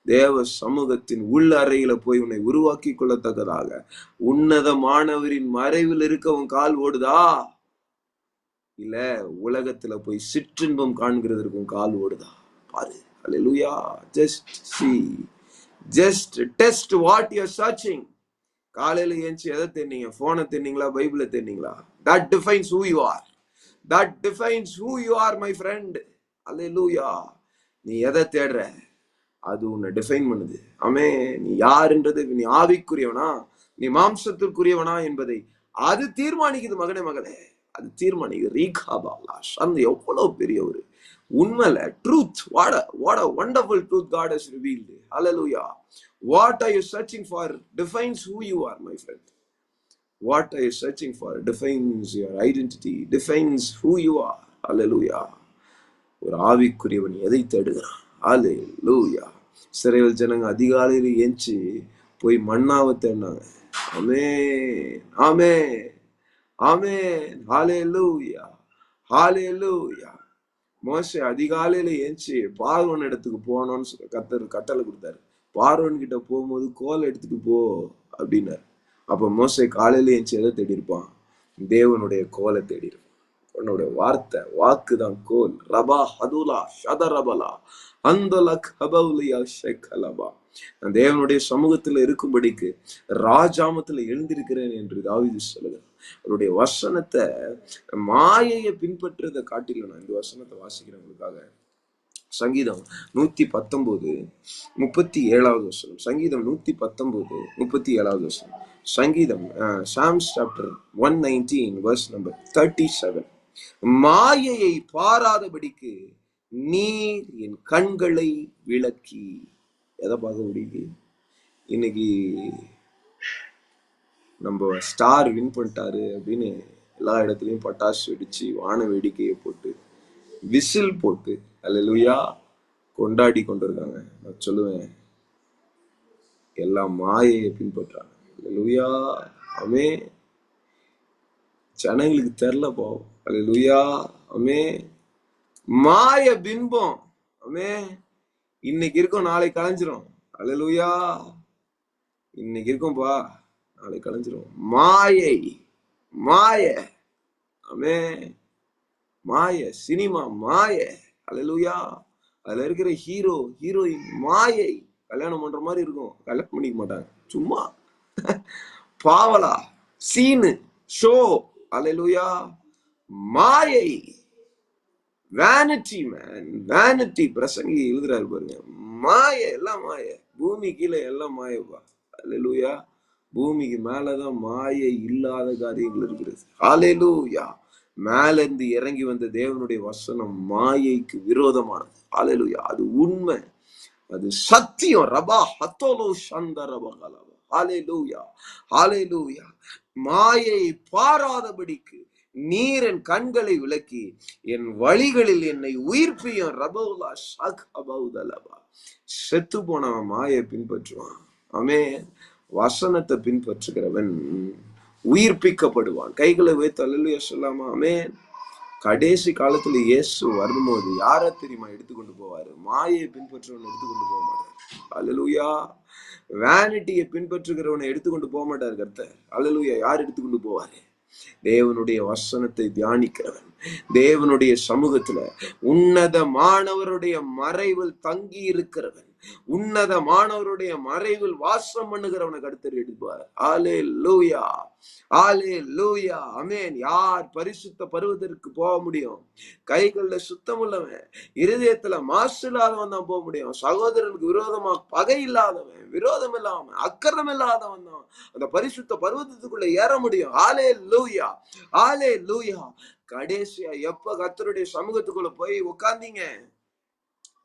தேவ சமூகத்தின் உள்ள அறையில போய் உன்னை உருவாக்கி கொள்ளத்தக்கதாக உன்னதமானவரின் மறைவில் இருக்க உன் கால் ஓடுதா? இல்ல உலகத்துல போய் சிற்றின்பம் காண்கிறதற்கு உன் கால் ஓடுதா? பாரு. அல்லேலூயா. Just see. Just test what you are searching. காலையில ஏஞ்சி எதை தேடினீங்க? போனை தேடினீங்களா? பைபிளை தேடினீங்களா? That defines who you are. That defines who you are, my friend. அல்லேலூயா. நீ எதை தேடுற? அது உன்னை டிஃபைன் பண்ணுது. ஆமென். நீ யாருன்றது, நீ ஆவிக்குரியவனா நீ மாம்சத்திற்குரியவனா என்பதை அது தீர்மானிக்குது. மகனே மகளே, அது தீர்மானிக்குது. ரீகாபாலா அந்த எவ்வளவு பெரிய ஒரு உண்மையில truth. what a wonderful truth God has revealed. Hallelujah. What are you searching for defines who you are, my friend. What are you searching for defines your identity, defines who you are. Hallelujah. ஒரு ஆவிக்குரியவன் எதை தேடுகிறான்? ஹalleluya. இஸ்ரவேல் ஜனங்க அதிகாலையில ஏஞ்சி போய் மன்னாவை தேடினாங்க. ஆமென், ஆமென், ஆமென். ஹalleluya, ஹalleluya. மோசே அதிகாலையில ஏஞ்சி பார்வோன் இடத்துக்கு போனோம்னு கட்டளை கொடுத்தாரு. பார்வோன் கிட்ட போகும்போது கோல் எடுத்துட்டு போ அப்படின்னாரு. அப்ப மோசே காலையில ஏஞ்சி எதை தேடி இருப்பான்? தேவனுடைய கோலை தேடி இருப்பான். உன்னுடைய வார்த்தை, வாக்குதான் கோல். ரபா ஹதுலா ஷதரபலா அந்தலக் ஹபவுலியா ஷெகலபா. நான் தேவனுடைய சமூகத்துல இருக்கும்படிக்கு ராஜாமத்துல எழுந்திருக்கிறேன் என்று தாவீது சொல்லுகிறார். அவருடைய வசனத்தை, மாயையை பின்பற்றதை காட்டில நான் இந்த வசனத்தை வாசிக்கிறவங்களுக்காக சங்கீதம் 119:37 வசனம். சங்கீதம் 119:37 வசனம். சங்கீதம் Psalms chapter 119 verse number 37. மாயையை பாராதபடிக்கு நீர் என் கண்களை விளக்கி. எதை பார்க்க முடியுது? இன்னைக்கு நம்ம ஸ்டார் வின் பண்ணிட்டாரு அப்படின்னு எல்லா இடத்துலயும் பட்டாசு வெடிச்சு வான வேடிக்கையை போட்டு விசில் போட்டு அல்லேலூயா கொண்டாடி கொண்டிருக்காங்க. நான் சொல்லுவேன், எல்லாம் மாயையை பின்பற்றாங்க. அல்லேலூயா. ஆமென். ஜனங்களுக்கு தெரியல போவோம். அல்லேலூயா. ஆமென். மாய பின்பம். ஆமென். இன்னைக்கு இருக்கும், நாளை கலைஞ்சிரும். அல்லேலூயா. இன்னைக்கு இருக்கும்பா, நாளை கலைஞ்சிரும். மாயை, மாய. ஆமென். மாய சினிமா, மாய. அல்லேலூயா. அதுல இருக்கிற ஹீரோ ஹீரோயின் மாயை. கல்யாணம் பண்ற மாதிரி இருக்கும், கல்யாணம் பண்ணிக்க மாட்டாங்க. சும்மா பாவலா, சீனு, ஷோ. அல்லேலூயா. மாயை, வேனிட்டி மேன், வேனிட்டி. பிரசங்கி எழுதுறாரு பாருங்க. மாய, எல்லாம் மாய. பூமி கீழே எல்லாம் மாயப்பா. அல்லேலூயா. பூமிக்கு மேலதான் மாயை இல்லாத காரியங்கள் இருக்கிறது. ஹalleluya. மேல இருந்து இறங்கி வந்த தேவனுடைய வசனம் மாயைக்கு விரோதமானது. ஹalleluya. அது உண்மை, அது சத்தியம். ரபா ஹத்தோலோ சந்தரபகலவ. ஹalleluya, ஹalleluya. மாயை பாராதபடிக்கு நீர் என் கண்களை விளக்கி என் வழிகளில் என்னை உயிர்ப்பியும். ரபவுலா ஷக் அபவுதலபா. செத்து போனவன் மாயை பின்பற்றுவான். ஆமென். வசனத்தை பின்பற்றுகிறவன் உயிர்ப்பிக்கப்படுவான். கைகளை வைத்து அல்லேலூயா சொல்லாமா? ஆமென். கடைசி காலத்துல இயேசு வரும்போது யாரை தெரியுமா எடுத்துக்கொண்டு போவாரு? மாயை பின்பற்றுவனை எடுத்துக்கொண்டு போக மாட்டார். அல்லேலூயா. வேனிட்டியை பின்பற்றுகிறவனை எடுத்துக்கொண்டு போக மாட்டார் கர்த்தர். அல்லேலூயா. யார் எடுத்துக்கொண்டு போவாரு? தேவனுடைய வசனத்தை தியானிக்கிறவன், தேவனுடைய சமூகத்துல உன்னதமானவருடைய மறைவில் தங்கி இருக்கிறவன், உன்னதமானவருடைய மறைவில் வாசம் பண்ணுகிறவனை கர்த்தர் எடுப்பார். ஹalleluya, ஹalleluya. ஆமென். யார் பரிசுத்த பர்வதத்திற்கு போக முடியும்? கைகள்ல சுத்தம் உள்ளவன், இருதயத்துல மாசு இல்லாதவன் தான் போக முடியும். சகோதரனுக்கு விரோதமா பகை இல்லாதவன், விரோதம் இல்லாம அக்கிரமம் இல்லாதவன் தான் அந்த பரிசுத்த பர்வதத்துக்குள்ள ஏற முடியும். ஹalleluya, ஹalleluya. கடைசியா எப்ப கர்த்தருடைய சமூகத்துக்குள்ள போய் உட்கார்ந்தீங்க?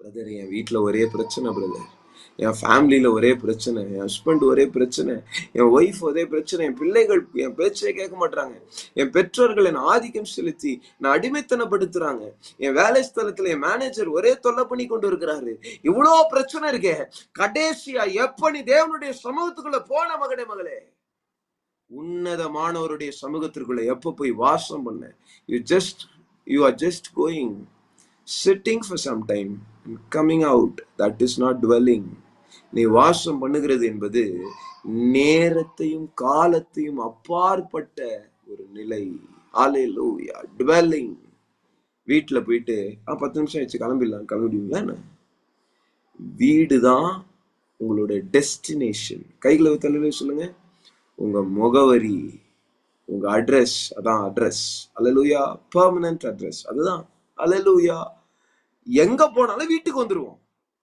பிரதர், என் வீட்டுல ஒரே பிரச்சனை பிரதர், என் ஃபேமிலியில ஒரே பிரச்சனை, என் ஹஸ்பண்ட் ஒரே பிரச்சனை, என் ஒய்ஃப் ஒரே பிரச்சனை, என் பிள்ளைகள் என் பேச்சையே கேட்க மாட்டாங்க, என் பெற்றோர்கள் என் ஆதிக்கம் செலுத்தி நான் அடிமைத்தனப்படுத்துறாங்க, என் வேலை ஸ்தலத்துல என் மேனேஜர் ஒரே தொல்லை பண்ணி கொண்டு இருக்கிறாரு, இவ்வளோ பிரச்சனை இருக்கே. கடைசியா எப்ப நீ தேவனுடைய சமூகத்துக்குள்ள போன மகனே மகளே, உன்னதமானவருடைய சமூகத்திற்குள்ள எப்ப போய் வாசம் பண்ண? you are just going, sitting for some time and coming out. That is not dwelling. நீ வாசம் பண்ணுகிறது என்பது நேரத்தையும் காலத்தையும் அப்பாற்பட்ட ஒரு நிலை. ஹalleluya. dwelling. வீட்டுல போயிட்டு 10 நிமிஷம் ஆயிடுச்சு கிளம்பிடலாம், கிளம்பிடுவீங்களா? வீடுதான் உங்களோட டெஸ்டினேஷன். கைகளை வைத்து சொல்லுங்க, உங்க முகவரி, உங்க அட்ரஸ், அதான் அட்ரஸ். அல்லேலூயா. பெர்மனன்ட் அட்ரஸ் அதுதான். அல்லேலூயா. எங்க போனாலும் வீட்டுக்கு வந்துருவோம்.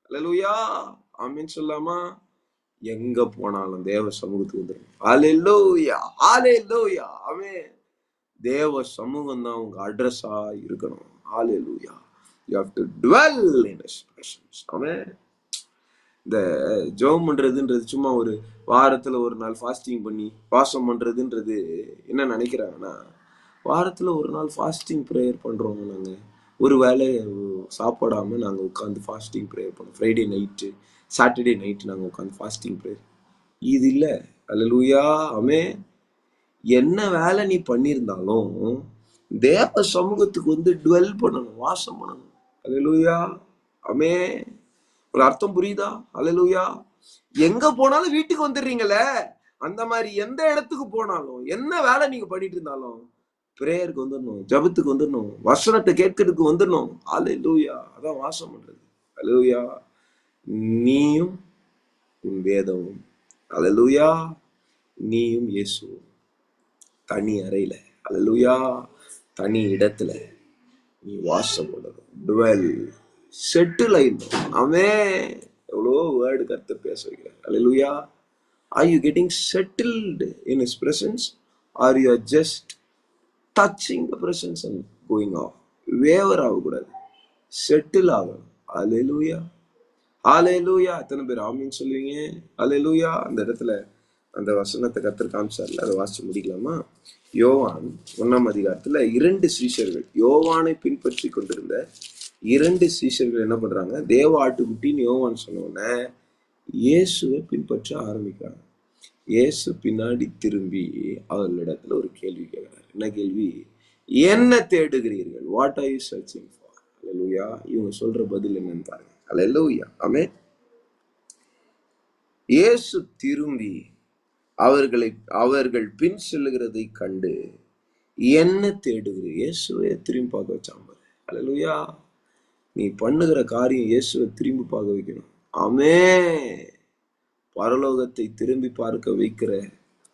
அல்லேலூயா. ஆமென் சொல்லாமா? எங்க போனாலும் தேவ சமூகத்துக்கு வந்துருவோம். அல்லேலூயா, அல்லேலூயா. ஆமென். தேவ சமூகம் தான் உங்க அட்ரஸா இருக்கணும். அல்லேலூயா. You have to dwell in His presence. ஆமென். இந்த ஜெபம் பண்றதுன்றது சும்மா ஒரு வாரத்துல ஒரு நாள் ஃபாஸ்டிங் பண்ணி பாசம் பண்றதுன்றது என்ன நினைக்கிறாங்கன்னா, வாரத்துல ஒரு நாள் ஃபாஸ்டிங் ப்ரேயர் பண்றோம் நாங்க. ஒரு வேளை சாப்பிடாம நாங்க உட்காந்து ஃபாஸ்டிங் ப்ரேயர் பண்ணோம். ஃப்ரைடே நைட்டு, சாட்டர்டே நைட்டு நாங்க உட்காந்து ஃபாஸ்டிங் ப்ரேயர். இது இல்ல. அல்லேலூயா. ஆமென். என்ன வேலை நீ பண்ணியிருந்தாலும் தேவ சமூகத்துக்கு வந்து டுவெல் பண்ணணும், வாசம் பண்ணணும். அல்லேலூயா. ஆமென். ஒரு அர்த்தம் புரியுதா? அல்லேலூயா. எங்க போனாலும் வீட்டுக்கு வந்துடுறீங்களே, அந்த மாதிரி எந்த இடத்துக்கு போனாலும் என்ன வேலை நீங்க பண்ணிட்டு இருந்தாலும் பிரேயருக்கு வந்துடணும், ஜபத்துக்கு வந்துடணும், வசனத்தை கேட்கறதுக்கு வந்துடணும். அல்லேலூயா. அதான் வாசம் பண்றது. அல்லேலூயா. நீயும் உன் வேதமும், அல்லேலூயா, நீயும் இயேசுவும் தனி அறையில, அல்லேலூயா, தனி இடத்துல நீ வாசம் பண்ணணும். டுவெல், செட்டில் ஆயிடணும். ஆமென். எவ்வளோ வேர்டு கர்த்தர் பேச வைக்கிறார். அல்லேலூயா. Are you getting settled in his presence, or you are just touching the presence and going off? Waiver ஆகக்கூடாது, செட்டில் ஆகணும். அல்லேலூயா. அல்லேலூயா. எத்தனை பேர் ஆமீன் சொல்லுவீங்க? அல்லேலூயா. அந்த இடத்துல அந்த வசனத்தை கர்த்தர் காமிச்சார்ல, அதை வாசிச்சு முடிக்கலாமா? யோவான் 1ஆம் அதிகாரத்துல 2 சீஷர்கள், யோவானை பின்பற்றி கொண்டிருந்த 2 சீஷர்கள் என்ன பண்றாங்க? தேவ ஆட்டுக்குட்டின்னு யோவான் சொன்ன உடனே இயேசுவை பின்பற்ற ஆரம்பிக்கிறாங்க. இயேசு பின்னாடி திரும்பி அவர்களிடத்துல ஒரு கேள்வி கேட்கிறார். என்ன கேள்வி? என்ன தேடுகிறீர்கள்? What are you searching for? Hallelujah. இவங்க சொல்ற பதில் என்னன்னு பாருங்க. அல்லேலூயா. ஆமென். இயேசு திரும்பி அவர்கள் பின் செல்லுகிறதை கண்டு என்ன தேடுகிறீர்கள்? இயேசுவை திரும்பி பார்க்க வச்சான் பாரு. அல்லேலூயா. நீ பண்ணுகிற காரியம் இயேசுவை திரும்பி பார்க்க வைக்கணும். ஆமென். பரலோகத்தை திரும்பி பார்க்க வைக்கிற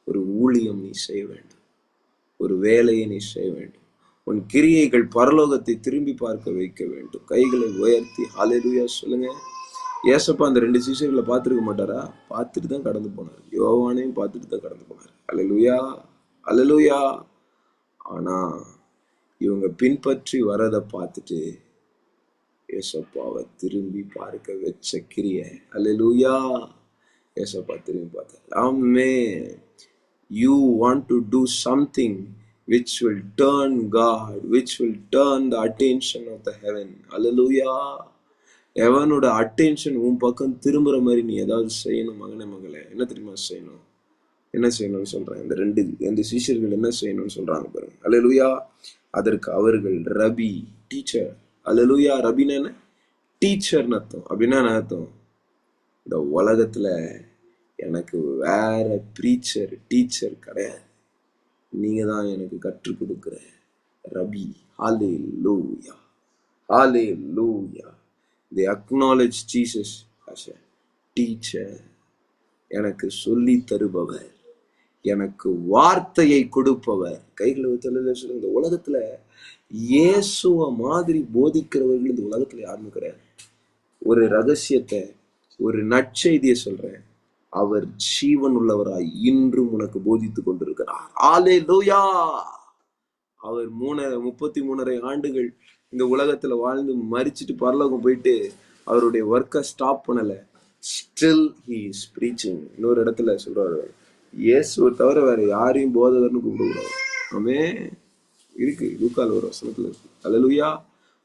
ஒரு ஊழியம் நீ செய்ய வேண்டும், ஒரு வேலையை நீ செய்ய வேண்டும். உன் கிரியைகள் பரலோகத்தை திரும்பி பார்க்க வைக்க வேண்டும். கைகளை உயர்த்தி ஹல்லேலூயா சொல்லுங்க. ஏசப்பா அந்த 2 சீஷர்களை பார்த்துருக்க மாட்டாரா? பார்த்துட்டு தான் கடந்து போனார். யோவானையும் பார்த்துட்டு தான் கடந்து போனார். அல்லேலூயா. அல்லேலூயா. ஆனா இவங்க பின்பற்றி வரதை பார்த்துட்டு ஏசப்பாவை திரும்பி பார்க்க வச்ச கிரியை. அல்லேலூயா. ஏசப்பா திரும்பி பார்த்தார். ஆமென். You want to do something which will turn God, which will turn the attention of the heaven. Hallelujah. எவனோட அட்டென்ஷன் உன் பக்கம் திரும்புற மாதிரி நீ ஏதாவது செய்யணும் மகனே மகளே. என்ன தெரியுமா செய்யணும்? என்ன செய்யணும்னு சொல்றேன். இந்த 2 சீஷர்கள் என்ன செய்யணும்னு சொல்றாங்க பாருங்க. அல்லேலூயா. அதற்கு அவர்கள் ரபி, டீச்சர். அல்லேலூயா. ரபின்னா என்ன? டீச்சர்னு அர்த்தம். அப்படின்னா என்ன அர்த்தம்? இந்த உலகத்துல எனக்கு வேற ப்ரீச்சர், டீச்சர் கிடையாது. நீங்க தான் எனக்கு கற்றுக் கொடுக்கிற ரபி. ஹல்லேலூயா. ஹல்லேலூயா. They acknowledge Jesus as a teacher. எனக்கு சொல்லி தருபவர், எனக்கு வார்த்தையை கொடுப்பவர். கைகளை சொல்லுங்க. இந்த உலகத்துல இயேசுவ மாதிரி போதிக்கிறவர்கள் இந்த உலகத்துல யாருமே கிடையாது. ஒரு ரகசியத்தை, ஒரு நற்செய்தியை சொல்றேன். அவர் ஜீவன் உள்ளவராய் இன்றும் உனக்கு போதித்துக் கொண்டிருக்கிறார். அல்லேலூயா. அவர் 33.5 ஆண்டுகள் இந்த உலகத்துல வாழ்ந்து மரிச்சிட்டு பரலோகம் போயிட்டு அவருடைய ஒர்க்கை ஸ்டாப் பண்ணல. Still he is breaching. இன்னொரு இடத்துல சொல்றாரு, இயேசுவை தவிர வேற யாரையும் போதகர்னு கூப்பிடக்கூடாது. ஆமென். இருக்கு, லூக்கால ஒரு வசனத்துல இருக்கு. அல்லேலூயா.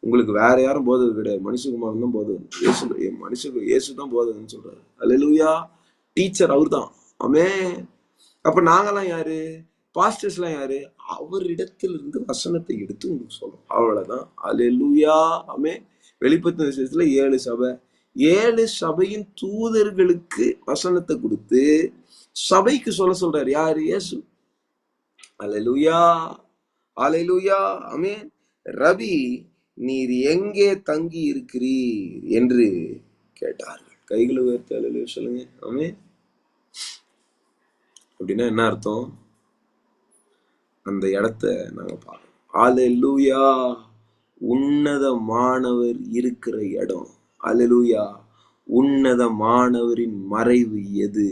உங்களுக்கு வேற யாரும் போதகர் கிடையாது, மனுஷகுமாரன் தான் போதகர். இயேசு தான் போதகர்னு சொல்றாரு. அல்லேலூயா. டீச்சர் அவர் தான். ஆமென். அப்ப நாங்கெல்லாம் யாரு? பாஸ்டர்ஸ்லாம் யாரு? அவரிடத்திலிருந்து வசனத்தை எடுத்து உங்களுக்கு சொல்றோம். அவ்வளவுதான். அல்லேலூயா. ஆமென். வெளிப்படுத்தின விசேஷத்துல 7 சபை, 7 சபையின் தூதர்களுக்கு வசனத்தை கொடுத்து சபைக்கு சொல்றாரு. யாரு? இயேசு. அல்லேலூயா. அல்லேலூயா. ஆமென். ரபி, நீர் எங்கே தங்கி இருக்கிறீர் என்று கேட்டார்கள். கைகளை உயர்த்தி அல்லேலூயா சொல்லுங்க. ஆமென். அப்படின்னா என்ன அர்த்தம்? அந்த இடத்த நாங்க பார்க்கணும். அல்லேலூயா. உன்னதமானவர் இருக்கிற இடம். அல்லேலூயா. உன்னதமானவரின் மறைவு எது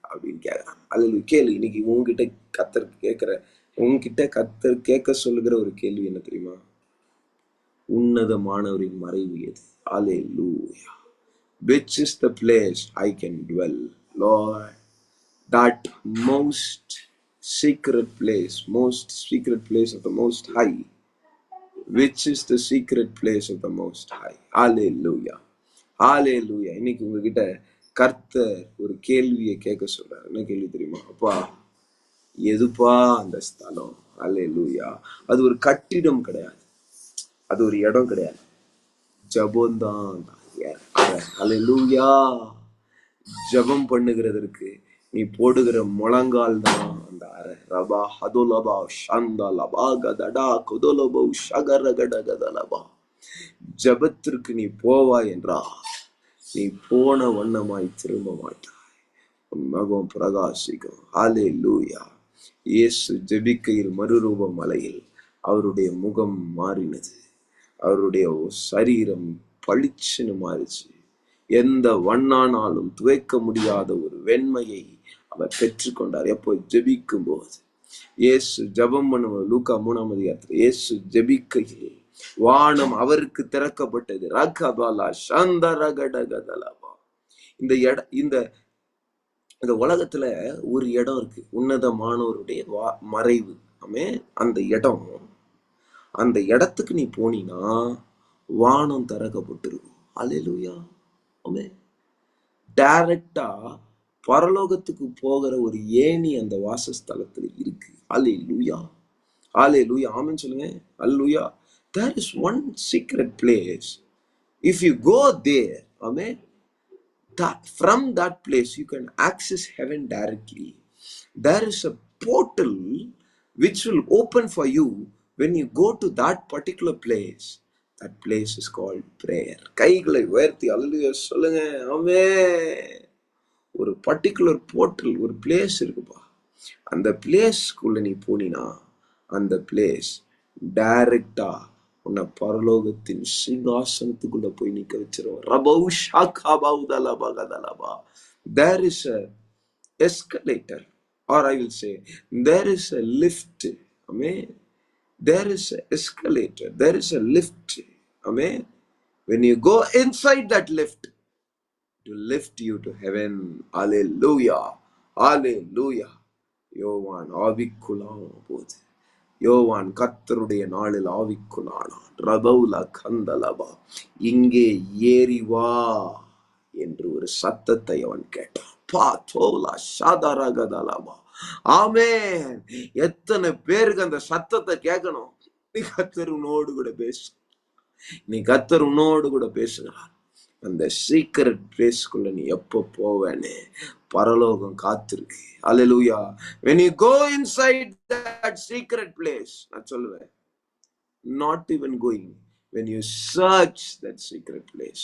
அப்படின்னு கேட்கறாங்க. அல்லேலூயா. கேள்வி இன்னைக்கு உங்ககிட்ட கர்த்தர் கேட்க சொல்லுகிற ஒரு கேள்வி என்ன தெரியுமா? உன்னதமானவரின் மறைவு எது? அல்லேலூயா. which is the place I can dwell. Lord, that most secret place of the Most High, which is the secret place of the Most High. Hallelujah. Hallelujah. இன்னைக்கு உங்ககிட்ட கர்த்தர் ஒரு கேள்வியை கேட்க சொல்றாரு. என்ன கேள்வி தெரியுமா? அப்பா, எதுப்பா அந்த ஸ்தலம்? ஹல்லேலூயா. அது ஒரு கட்டிடம் கிடையாது, அது ஒரு இடம் கிடையாது, ஜபம்தான். ஹல்லேலூயா. ஜபம் பண்ணுகிறதற்கு நீ போடுகிற முழங்கால் தான் அந்த அறை. ரபா ஹதுலபா ஷந்தலபா கதடா குதுலபு ஷகரகடகதலபா. ஜபத்திற்கு நீ போவாய் என்றா நீ போன வண்ணமாய் திரும்ப மாட்டாய், உன் முகம் பிரகாசிக்கும். ஹல்லேலூயா. இயேசு ஜெபிக்கையில் மறுரூப மலையில் அவருடைய முகம் மாறினது, அவருடைய சரீரம் பளிச்சுன்னு மாறிச்சு. எந்த வண்ணானாலும் துவைக்க முடியாத ஒரு வெண்மையை அவர் பெற்றுக்கொண்டார். எப்போ? ஜெபிக்கும் போது. இயேசு ஜபம் பண்ணுவோம். லூக்கா 3ஆம் அதிகாரத்தில் இயேசு ஜெபிக்கையில் வானம் அவருக்கு திறக்கப்பட்டது. ரகபாலா சந்தரகடகதலபா. இந்த உலகத்துல ஒரு இடம் இருக்கு, உன்னதமானவருடைய மறைவு. ஆமே. அந்த இடத்துக்கு நீ போனீனா வானம் திறக்கப்பட்டிருக்கும். அல்லேலூயா. ஆமே. டைரக்டா பரலோகத்துக்கு போகிற ஒரு ஏணி அந்த வாசஸ்தலத்துல இருக்கு. அல்லேலூயா. அல்லேலூயா. ஆமென் சொல்லுங்க. அல்லேலூயா. There is one secret place. If you go there, amen, from that place you can access heaven directly. There is a portal which will open for you when you go to that particular place. That place is called prayer. கைகளை உயர்த்தி அல்லேலூயா சொல்லுங்க. ஆமென். ஒரு particular portal, ஒரு place இருக்குப்பா. அந்த பிளேஸ்க்குள்ள நீ போனினா அந்த place டைரக்டா உன்னை பரலோகத்தின் சிங்காசனத்துக்குள்ள போய் நிக்க வச்சிரும். ரபௌ ஷாகாபௌதலபகதலபா. There is a escalator, or I will say there is a lift. Amen. There is a escalator, there is a lift. Amen. When you go inside that lift, to lift you to heaven. Hallelujah. Hallelujah. யோவான் ஆவிக்குள்ளான போது, யோவான் கர்த்தருடைய நாளில் ஆவிக்குள்ளானான். ரபௌல கந்தலபா. இங்கே ஏறி வா என்று ஒரு சத்தத்தை அவன் கேட்டான். பாத்தோலா ஷாதரகதலபா. ஆமென். எத்தனை பேருக்கு அந்த சத்தத்தை கேட்கணும்? நீ கர்த்தர் உன்னோடு கூட பேசு, நீ கர்த்தர் உன்னோடு கூட பேசுகிறார். அந்த சீக்ரெட் பிளேஸ்க்குள்ள நீ எப்போ போவேன்னு பரலோகம் காத்திருக்கு. அல்லேலூயா. when you go inside that secret place, நான் சொல்லுவேன், not even going, when you search that secret place,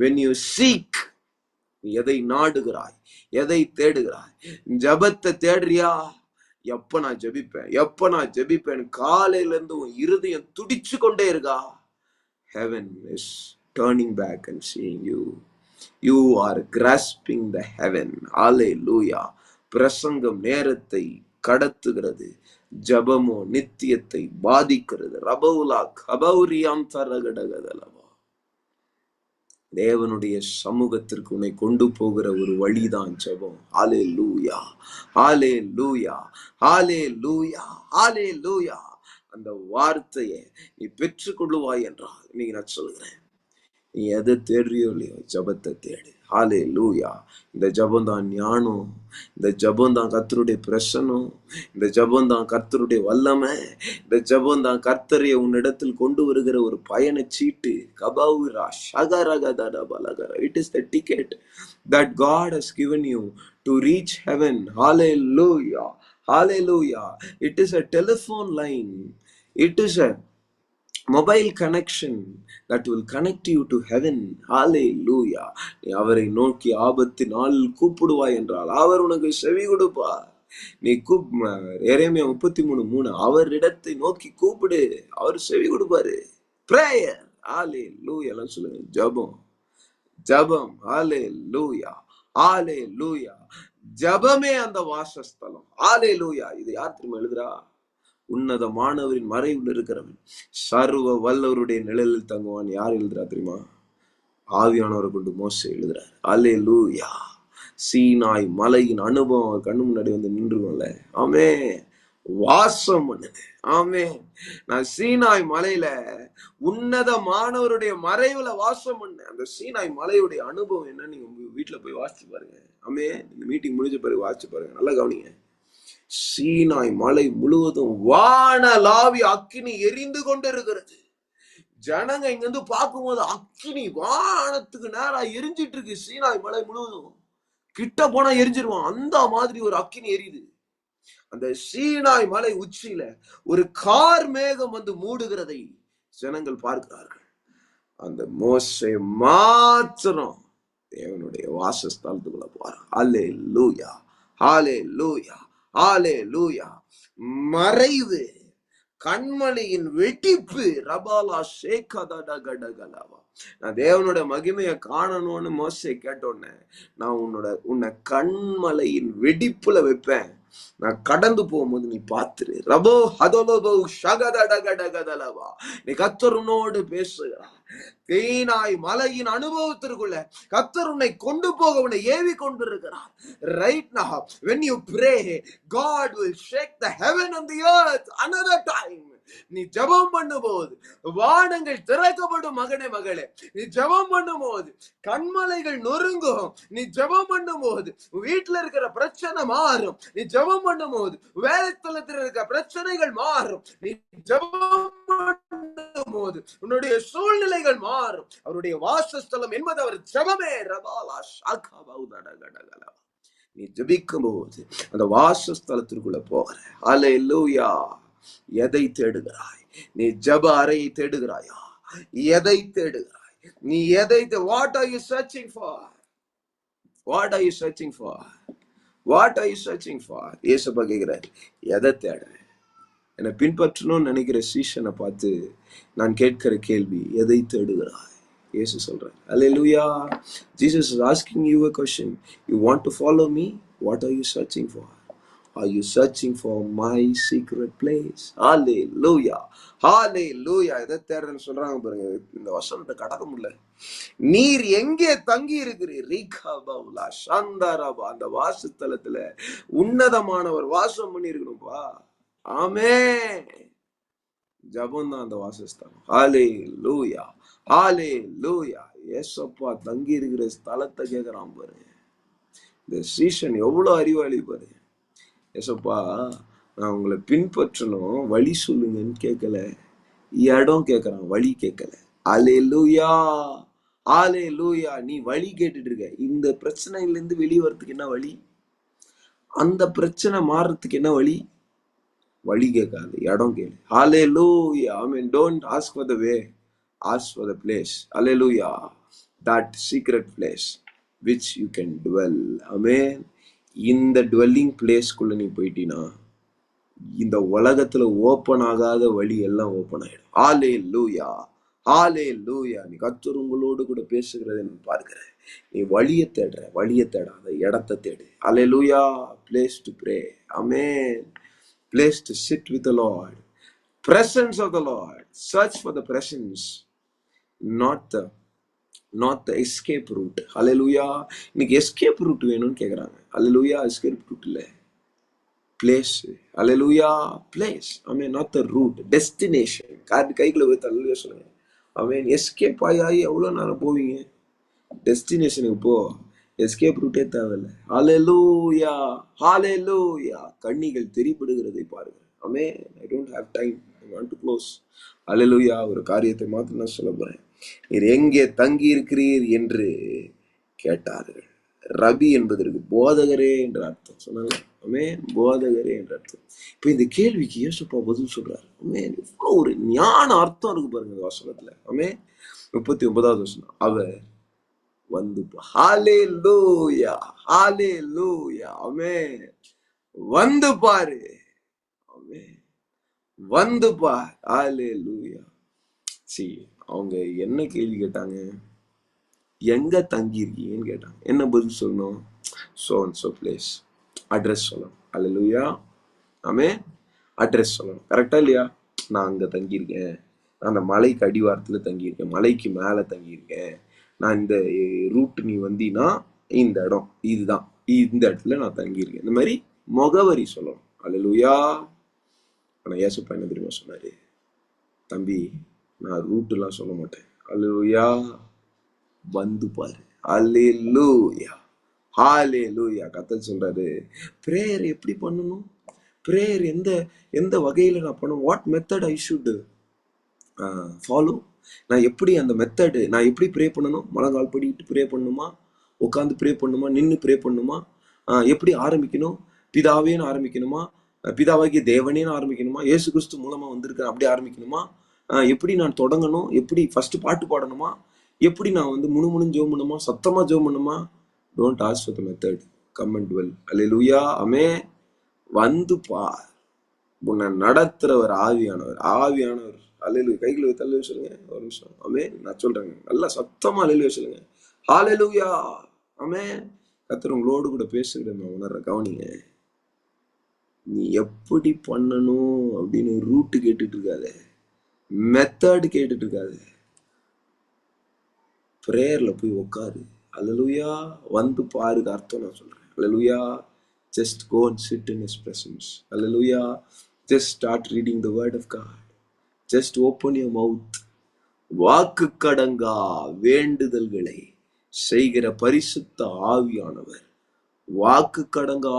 when you seek, நீ எதை நாடுகிறாய், எதை தேடுகிறாய்? ஜபத்தை தேடுறியா? எப்ப நான் ஜபிப்பேன், எப்ப நான் ஜபிப்பேன் காலையில இருந்து உன் இருதயம் துடிச்சு கொண்டே இருக்கா? Heaven is turning back and seeing you. You are grasping the heaven. Hallelujah. பிரசங்கம் நேரத்தை கடத்துகிறது, ஜபமோ நித்தியத்தை பாதிக்கிறது. ரபௌலா கபௌரியாம் தரகடகதலவா. தேவனுடைய சமூகத்திற்கு உன்னை கொண்டு போகிற ஒரு வழிதான் ஜபம். ஹல்லேலூயா. ஹல்லேலூயா. ஹல்லேலூயா. ஹல்லேலூயா. அந்த வார்த்தையை நீ பெற்றுக்கொள்ளுவாய் என்றால் இன்னைக்கு நான் சொல்கிறேன், நீ எதை தேடுறியோ இல்லையோ ஜபத்தை தேடு. ஹல்லேலூயா. இந்த ஜபம் தான் ஞானம், இந்த ஜபம் தான் கர்த்தருடைய பிரசன்னம், இந்த ஜபம் தான் கர்த்தருடைய வல்லமை, இந்த ஜபம் தான் கர்த்தரை உன்னிடத்தில் கொண்டு வருகிற ஒரு பயண சீட்டு. கபௌரா ஷகரகதட பலகர. It is the ticket that God has given you to reach heaven. Hallelujah. Hallelujah. It is a telephone line. It is a mobile connection that will connect you to heaven. Hallelujah. நீ அவரை நோக்கி ஆபத்து நாளில் கூப்பிடுவாய் என்றால் அவர் உனக்கு செவி கொடுப்பார். நீ எரேமியா 33:3 அவரிடத்தை நோக்கி கூப்பிடு, அவர் செவி கொடுப்பாரு. பிரேயர். ஹல்லேலூயா. எல்லாம் சொல்லுங்க. ஜபம், ஜபம். ஹல்லேலூயா. ஹல்லேலூயா. ஜபமே அந்த வாசஸ்தலம். ஹல்லேலூயா. இது யார் திரும்ப எழுதுறா? உன்னதமானவரின் மறைவில் இருக்கிறவன் சர்வ வல்லவருடைய நிழலில் தங்குவான். யார் எழுதுறா தெரியுமா? ஆவியானவரை கொண்டு மோசே எழுதுறாரு. அல்லேலூயா. சீனாய் மலையின் அனுபவம் கண்ணு முன்னாடி வந்து நின்றுவல்ல. ஆமே, வாசம் பண்ணுது. ஆமே, நான் சீனாய் மலையில உன்னதமானவருடைய மறைவுல வாசம் பண்ணேன். அந்த சீனாய் மலையுடைய அனுபவம் என்ன, நீங்க உங்க வீட்டுல போய் வாசிச்சு பாருங்க. ஆமே, இந்த மீட்டிங் முடிஞ்ச பிறகு வாசிச்சு பாருங்க, நல்லா கவனிங்க. சீனாய் மலை முழுவதும் வானலாவி அக்கினி எரிந்து கொண்டு இருக்கிறது. ஜனங்க இங்க இருந்து பார்க்கும்போது அக்கினி வானத்துக்கு நேரா எரிஞ்சிட்டு இருக்கு. சீனாய் மலை முழுவதும் கிட்ட போனா எரிஞ்சிருவான், அந்த மாதிரி ஒரு அக்கினி எரியுது. அந்த சீனாய் மலை உச்சியில ஒரு கார் மேகம் வந்து மூடுகிறதை ஜனங்கள் பார்க்கிறார்கள். அந்த மோசே மாத்திரம் தேவனுடைய வாசஸ்தலத்துக்குள்ள போறான். அல்லேலூயா, அல்லேலூயா, அல்லேலூயா. மறைவு, கண்மலையின் வெட்டிப்பு, ரபாலா ஷேகதடகடகலவா. நான் தேவனோட மகிமையை காணணும்னு மோசே கேட்டோன்னே, நான் உன்னை கண்மலையின் வெடிப்புல வைப்பேன், நான் கடந்து போகும்போது நீ பாத்துரு. ரபோ ஹதோலோபோ ஷகதடகடகதலவா. நீ கர்த்தரோடு பேசுகிறாய். தேனாய் மலையின் அனுபவத்திற்குள்ள கர்த்தர் உன்னை கொண்டு போக உன்னை ஏவி கொண்டிருக்கிறார். Right now, when you pray, God will shake the heaven and the earth another time. நீ ஜெபம் பண்ணும்போது வானங்கள் திறக்கப்படும். மகனே மகளே, நீ ஜெபம் பண்ணும்போது கண்மலைகள் நொறுங்கும். நீ ஜெபம் பண்ணும்போது வீட்டுல இருக்கிற பிரச்சனை மாறும். நீ ஜெபம் பண்ணும்போது வேலைத்தலத்தில் இருக்கிற பிரச்சனைகள் மாறும். நீ ஜெபம் பண்ணும்போது உன்னுடைய சூழ்நிலைகள் மாறும். அவருடைய வாசஸ்தலம் என்பது அவர் ஜெபமே. ரபாலா ஷாகா பௌதடகடகலா. நீ ஜெபிக்கும் போது அந்த வாசஸ்தலத்திற்குள்ள போகிற. அல்லேலூயா. எதை தேடுகிறாய்? நீ ஜெப அறையை தேடுகிறாயா? எதை தேடுகிறாய்? நீ எதை what are you searching for? What are you searching for? What are you searching for? இயேசுப்பா கேக்குறாரு, எதை தேடுற? என்னை பின்பற்றணும்னு நினைக்கிற சீஷனை பார்த்து நான் கேட்கிற கேள்வி, எதை தேடுகிறாய்? இயேசு சொல்றார். அல்லேலூயா. Jesus is asking you a question. You want to follow me? What are you searching for? Are you searching for my secret place? Hallelujah. Hallelujah. எதை தேடுறேன்னு சொல்றாங்க பாருங்க. இந்த வசனத்தை கடக்க முடியல. நீர் எங்கே தங்கி இருக்கிறீர்? ரீகாபவுலா சாந்தாராபா. அந்த வாசஸ்தலத்துல உன்னதமானவர் வாசம் பண்ணி இருக்கணும்பா. ஆமென். ஜபம் தான் அந்த வாசஸ்தலம். ஹalleluya, ஹalleluya. இயேசுப்பா தங்கி இருக்கிற ஸ்தலத்தை கேக்குறான் பாரு. இந்த சீஷன் எவ்வளவு அறிவாளி பாரு. இயேசுப்பா, நான் உங்களை பின்பற்றணும், வழி சொல்லுங்கன்னு கேட்கல, இடம் கேட்கறான், வழி கேட்கல. ஹalleluya, ஹalleluya. நீ வழி கேட்டுட்டு இருக்க. இந்த பிரச்சனையில இருந்து வெளியே வரதுக்கு என்ன வழி? அந்த பிரச்சனை மாறுறதுக்கு என்ன வழி? வழி கேட்காது, இடம் கேளு. Hallelujah. I mean, don't ask for the way, ask for the place. Hallelujah. That secret place which you can dwell. Amen. இந்த dwelling place குள்ள நீ போயிட்டீனா இந்த உலகத்துல ஓபன் ஆகாத வழி எல்லாம் ஓபன் ஆயிடும். Hallelujah. Hallelujah. நீ கர்த்தர் உங்களோடு கூட பேசுகிறதை நான் பார்க்கிறேன். நீ வழியை தேடுற, வழியை தேடாத, இடத்தை தேடு. Hallelujah. Place to pray. Amen. Place to sit with the Lord. Presence of the Lord. Search for the presence, not the escape route. Hallelujah. இன்னைக்கு escape route வேணும்னு கேக்குறாங்க. Hallelujah. Escape route இல்ல, place. Hallelujah. Place. I mean, not the route. Destination. கைக்குள்ள போய் hallelujah சொல்லுங்க. I mean, escape ஆகி எவ்வளவு நேரம் போவீங்க? டெஸ்டினேஷனுக்கு போ. எஸ்கேப் ரூட்டே தேவையில்லை. ஹalleluya, ஹalleluya. கண்ணிகள் தெரிபடுகிறதை பாருங்க. ஆமென். I don't have time. I want to close. ஹalleluya. ஒரு காரியத்தை மாத்திரம் நான் சொல்ல போறேன். நீர் எங்கே தங்கி இருக்கிறீர் என்று கேட்டார்கள். ரபி என்பதற்கு போதகரே என்ற அர்த்தம் சொன்னாங்க. ஆமென். போதகரே என்ற அர்த்தம். இப்ப இந்த கேள்விக்கு இயேசுப்பா பதில் சொல்றாரு. ஆமென். இவ்வளவு ஒரு ஞான அர்த்தம் இருக்கு பாருங்க இந்த வசனத்துல. ஆமென். 39வது வசனம். அவர் வந்து ஹalleluya, ஹalleluya. ஆமென். வந்து பாரு. ஆமென். வந்து பார். ஹalleluya. சீ, அவங்க என்ன கேள்வி கேட்டாங்க? எங்க தங்கி இருக்கீங்கன்னு கேட்டாங்க. என்ன பதில் சொல்லணும்? so and so place. Address சொல்லணும். ஹalleluya. ஆமென். அட்ரஸ் சொல்லணும். கரெக்டா இல்லையா? நான் அங்க தங்கி இருக்கேன், நான் அந்த மலைக்கு அடிவாரத்துல தங்கி இருக்கேன், மலைக்கு மேல தங்கி இருக்கேன், நான் இந்த ரூட் நீ வந்தீன்னா இந்த இடம் இதுதான், இந்த இடத்துல நான் தங்கியிருக்கேன். இந்த மாதிரி முகவரி சொல்லணும். அல்லேலூயா. ஆனா ஏசப்பா என்ன தெரியுமா சொன்னாரு? தம்பி, நான் ரூட் எல்லாம் சொல்ல மாட்டேன். அல்லேலூயா. வந்து பாரு. அல்லேலூயா, ஹalleluya. கர்த்தர் சொல்றாரு, பிரேயர் எப்படி பண்ணணும், பிரேயர் எந்த எந்த வகையில நான் பண்ணணும், what method I should follow. நான் எப்படி அந்த மெத்தடு, நான் எப்படி ப்ரே பண்ணணும்? முழங்கால் படிட்டு ப்ரே பண்ணணுமா, உட்காந்து ப்ரே பண்ணணுமா, நின்று ப்ரே பண்ணணுமா, எப்படி ஆரம்பிக்கணும்? பிதாவேன்னு ஆரம்பிக்கணுமா, பிதாவாகிய தேவனேன்னு ஆரம்பிக்கணுமா, இயேசு கிறிஸ்து மூலமா வந்திருக்கிறேன் அப்படி ஆரம்பிக்கணுமா, எப்படி நான் தொடங்கணும், எப்படி ஃபர்ஸ்ட் பாட்டு பாடணுமா, எப்படி நான் வந்து முணுமுணுன்னு ஜெபம் பண்ணணுமா, சத்தமா ஜெபம் பண்ணணுமா? Don't ask for the method, come and dwell. Hallelujah. Amen. வந்து பார், உன்னை நடத்துறவர் ஆவியானவர். ஆவியானவர். அல்லேலூயா. கைகளை தள்ளி சொல்லுங்க ஒரு நிமிஷம். ஆமென். நான் சொல்றேங்க, நல்லா சத்தமா அல்லேலூயா சொல்லுங்க. ஹalleluya. ஆமென். கர்த்தர் உங்களோடு கூட பேசுகிறத நான் உணர்றேன். கவனிங்க. நீ எப்படி பண்ணணும் அப்படின்னு ரூட் கேட்டுட்டு இருக்காத, மெத்தட் கேட்டுட்டு இருக்காத. பிரேயர்ல போய் உட்காரு. அல்லேலூயா. வந்து பாருங்க அர்த்தம் நான் சொல்றேன். அல்லேலூயா. Just go and sit in his presence. Hallelujah. Just start reading the word of God. Just open your mouth. வாக்கு கடங்கா வேண்டுதல்களை செய்கிற பரிசுத்த ஆவியானவர் வாக்கு கடங்கா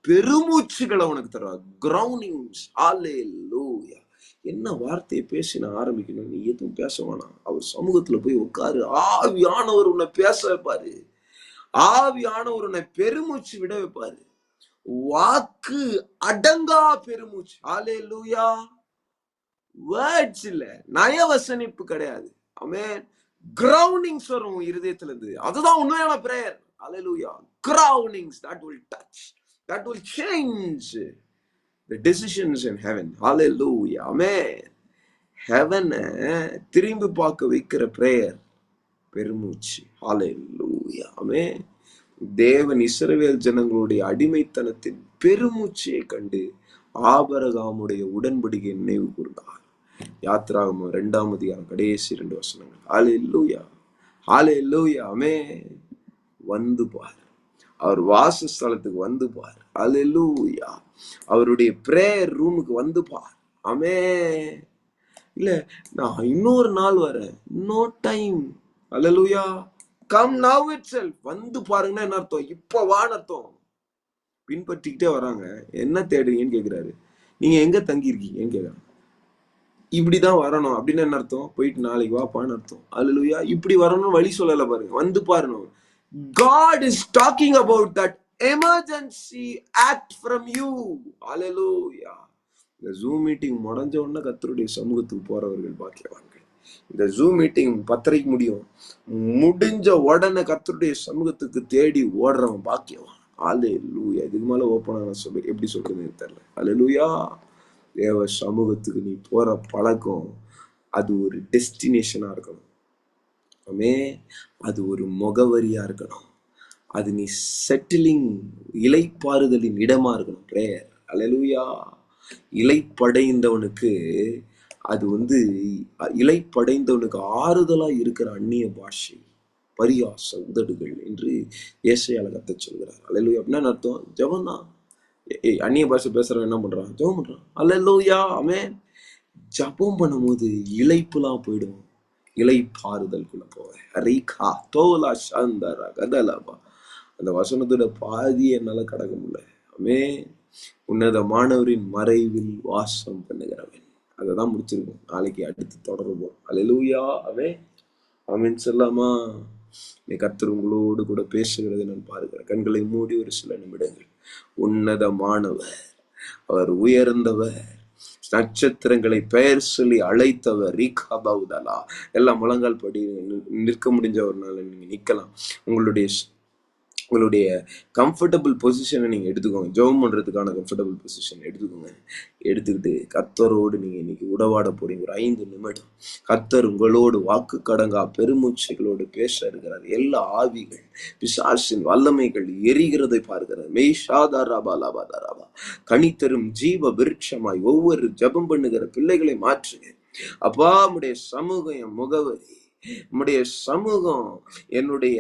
பெருமூச்சுகளை உனக்கு தருவார். கிரவுண்டிங்ஸ். ஹalleluya. என்ன வார்த்தையை பேசி நான் ஆரம்பிக்கணும், நீ எதுவும் பேச வேணாம். அவர் சமூகத்துல போய் உட்காரு. ஆவியானவர் உன்னை பேச வைப்பாரு. ஆவியானவர் உன்னை பெருமூச்சு விட வைப்பாரு. வாக்கு அடங்கா பெருமூச்சு. ஹalleluya. வேர்ட்ஸ் இல்ல, நயவசனிப்பு கிடையாது. ஆமென். கிரவுண்டிங்ஸ் வரும் இருதயத்துல இருந்து. அதுதான் உண்மையான prayer. Hallelujah. Groundings that will touch, that will change the decisions in heaven. Hallelujah. Amen. heaven திரும்பி பார்க்க வைக்கிற பிரேயர் பெருமூச்சு. ஹalleluya. ஆமென். தேவன் இஸ்ரவேல் ஜனங்களுடைய அடிமைத்தனத்தின் பெருமூச்சியை கண்டு ஆபிரகாமுடைய உடன்படிக்கை நினைவு கூர்ந்தார். யாத்ராகமம் 2ஆம் அதிகாரம் கடைசி 2 வசனங்கள். ஹalleluya. ஹalleluya. ஆமென். வந்து பார், அவர் வாசஸ்தலத்துக்கு வந்து பார். ஹalleluya. அவருடைய பிரேயர் ரூமுக்கு வந்து பார். ஆமென். இல்ல நான் இன்னொரு நாள் வரேன், no time. Hallelujah. Come now itself. வந்து பாருங்கன்னா என்ன அர்த்தம்? இப்ப வான்னு அர்த்தம். பின்பற்றிக்கிட்டே வராங்க. என்ன தேடுறீங்கன்னு கேக்குறாரு. நீங்க எங்க தங்கி இருக்கீங்கன்னு கேக்குறாங்க. இப்படிதான் வரணும் அப்படின்னு என்ன அர்த்தம்? போயிட்டு நாளைக்கு வாப்பான்னு அர்த்தம். ஹalleluya. இப்படி வரணும் வழி சொல்லல பாருங்க. வந்து பாருங்க. God is talking about that emergency act from you. Hallelujah. இந்த ஜூம் மீட்டிங் முடிஞ்ச உடனே கர்த்தருடைய சமூகத்துக்கு போறவர்கள் பாக்கியவான்கள். இந்த ஜூம் மீட்டிங் 10:30 முடியும். முடிஞ்ச உடனே கர்த்தருடைய சமூகத்துக்கு தேடி ஓடுறவன் பாக்கியவான். ஹalleluya. இதுக்கு மேல ஓப்பனா நான் சொல்ல எப்படி சொல்றதுன்னு தெரியல. ஹalleluya. தேவ சமூகத்துக்கு நீ போற பழக்கம் அது ஒரு டெஸ்டினேஷனா இருக்கணும். ஆமென். அது ஒரு முகவரியா இருக்கணும். அது நீ செட்டிலிங், இலைப்பாறுதலின் இடமா இருக்கணும். பிரேயர். ஹalleluya. இலைப்படைந்தவனுக்கு அது வந்து இலைப்படைந்தவனுக்கு ஆறுதலா இருக்கிற அந்நிய பாஷை, பரியாச உதடுகள் என்று ஏசாயால கர்த்தர் சொல்கிறார். ஹalleluya. அப்படின்னா அர்த்தம் ஜெபம் தான். அந்நிய பாஷை பேசுறவன் என்ன பண்றான்? ஜெபம் பண்றான். ஹalleluya. ஆமென். ஜெபம் பண்ணும்போது இலைப்புலாம் போயிடும். இலைப்பாறுதலுக்குள்ள போவேன். ரீகா தோலா சந்தரா கதலபா. அந்த வசனத்தோட பாதி என்னால கடக்க முடியல. ஆமென். உன்னதமானவரின் மறைவில் வாசம் பண்ணுகிறவன். அததான் முடிச்சிருக்கோம். நாளைக்கு அடுத்து தொடருவோம். ஹalleluya. ஆமென். ஆமென் சொல்லாமா? நீ கர்த்தர் உங்களோடு கூட பேசுகிறதை நான் பார்க்கிறேன். கண்களை மூடி ஒரு சில நிமிடங்கள். உன்னதமானவர், அவர் உயர்ந்தவர், நட்சத்திரங்களை பெயர் சொல்லி அழைத்தவர். ரீகாபவுதலா. எல்லாம் முழங்கால் படி நிற்க முடிஞ்ச ஒரு நாள் நீங்க நிக்கலாம். உங்களுடைய கம்ஃபர்டபுள் பொசிஷனை நீங்க எடுத்துக்கோங்க. ஜெபம் பண்றதுக்கான கம்ஃபர்டபுள் பொசிஷன் எடுத்துக்கோங்க. எடுத்துக்கிட்டு கர்த்தரோடு நீங்க இன்னைக்கு உடவாட போறீங்க. ஒரு 5 நிமிடம் கர்த்தர் உங்களோடு வாக்கு கடங்கா பெருமூச்சைகளோடு பேச இருக்கிறார். எல்லா ஆவிகள், பிசாசின் வல்லமைகள் எரிகிறதை பார்க்கிறார். மெய்ஷாதாராபாலாபாதாராபா. கனி தரும் ஜீவ விருட்சமாய் ஒவ்வொரு ஜெபம் பண்ணுகிற பிள்ளைகளை மாற்றுங்க. அப்பா உம்முடைய சமூகம் என் முகவரி. உம்முடைய சமூகம் என்னுடைய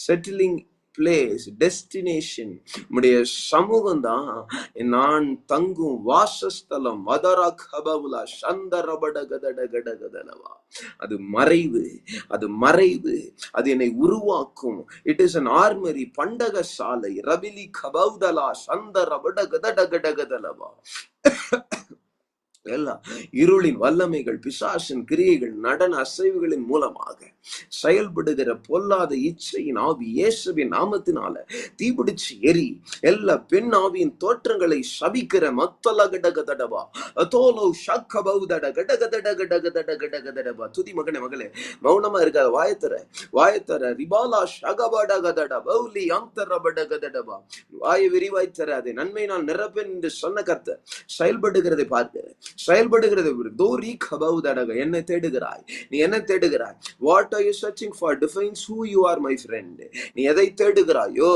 செட்டிலிங் பிளேஸ், டெஸ்டினேஷன். உம்முடைய சமூகம் தான் நான் தங்கும் வாசஸ்தலம். அது மறைவு, அது மறைவு, அது என்னை உருவாக்கும். இட் இஸ் an armory, பண்டக சாலை. ரபிலி கபௌதலா சந்தரபடகதடகடகதலவா. எல்லாம் இருளின் வல்லமைகள், பிசாசின் கிரியைகள், நடன அசைவுகளின் மூலமாக செயல்படுகிற பொல்லாத இச்சையின் ஆவி இயேசுவின் நாமத்தினால தீபிடிச்சு எரி. எல்லா பெண் ஆவியின் தோற்றங்களை சபிக்கிற மத்தல கடகதடவா அதோலோ ஷக்கபௌதட கடகதடகடகதடகடகதடவா. துதி மகனே, மகளே, மௌனமா இருக்காத. வாயத்தர ரிபாலா ஷகபடகதட பௌலி அந்தரபடகதடவா. வாயை விரிவாய் தராதே. நன்மையினால் நிரப்பேன் என்று சொன்ன கர்த்தர் செயல்படுகிறதை பார்க்கிறேன், செயல்படுகிறது. என்னை தேடுகிறாய், நீ என்ன தேடுகிறாய்? What are you searching for defines who you are, my friend. நீ எதை தேடுகிறாயோ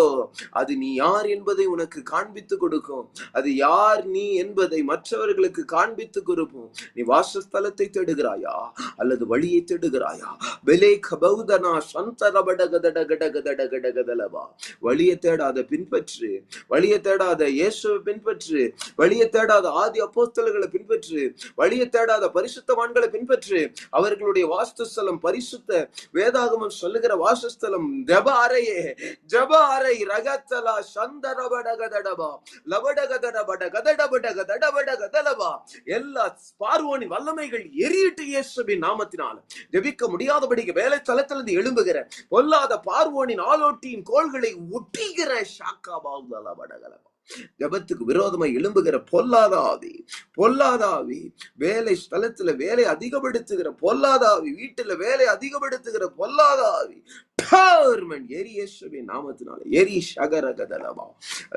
அது நீ யார் என்பதை உனக்கு காண்பித்து கொடுக்கும். அது யார் நீ என்பதை மற்றவர்களுக்கு காண்பித்து கொடுக்கும். நீ வாசஸ்தலத்தை தேடுகிறாயா அல்லது வழியை தேடுகிறாயா? பெலே கபௌதனா சந்தரபடகதடகடகதடகடகதலவா. வழியை தேடாத பின்பற்று, வழியை தேடாத இயேசுவை பின்பற்று, வழியை தேடாத ஆதி அப்போஸ்தலர்களை பின்பற்று, வழியை தேடாத பரிசுத்தவான்களை பின்பற்று. அவர்களுடைய வாசஸ்தலம் பரிசுத்த. வேதாகமம் சொல்லுகிற வாசஸ்தலம் ஜெப அறையே, ஜெப அறை. ரகத்தலா சந்தரபடகதடபா லபடகதடபடகதடபடகதடபடகதலபா. எல்லா பார்வோனின் வல்லமைகள் எரியிட்டு இயேசுவின் நாமத்தினால. ஜெபிக்க முடியாதபடிக்கு வேலை தளத்திலிருந்து எழும்புகிற பொல்லாத பார்வோனின் ஆலோட்டியின் கோள்களை ஒட்டிகிற ஷாக்காபாவுதலபடகலபா. ஜபத்துக்கு விரோதமாய் எழும்புகிற பொல்லாதாவி, பொல்லாதாவி, வேலை ஸ்தலத்துல வேலை அதிகப்படுத்துகிற பொல்லாதாவி, வீட்டுல வேலை அதிகப்படுத்துகிற பொல்லாதாவி நாமத்தினால எரி. ஷகரகதலபா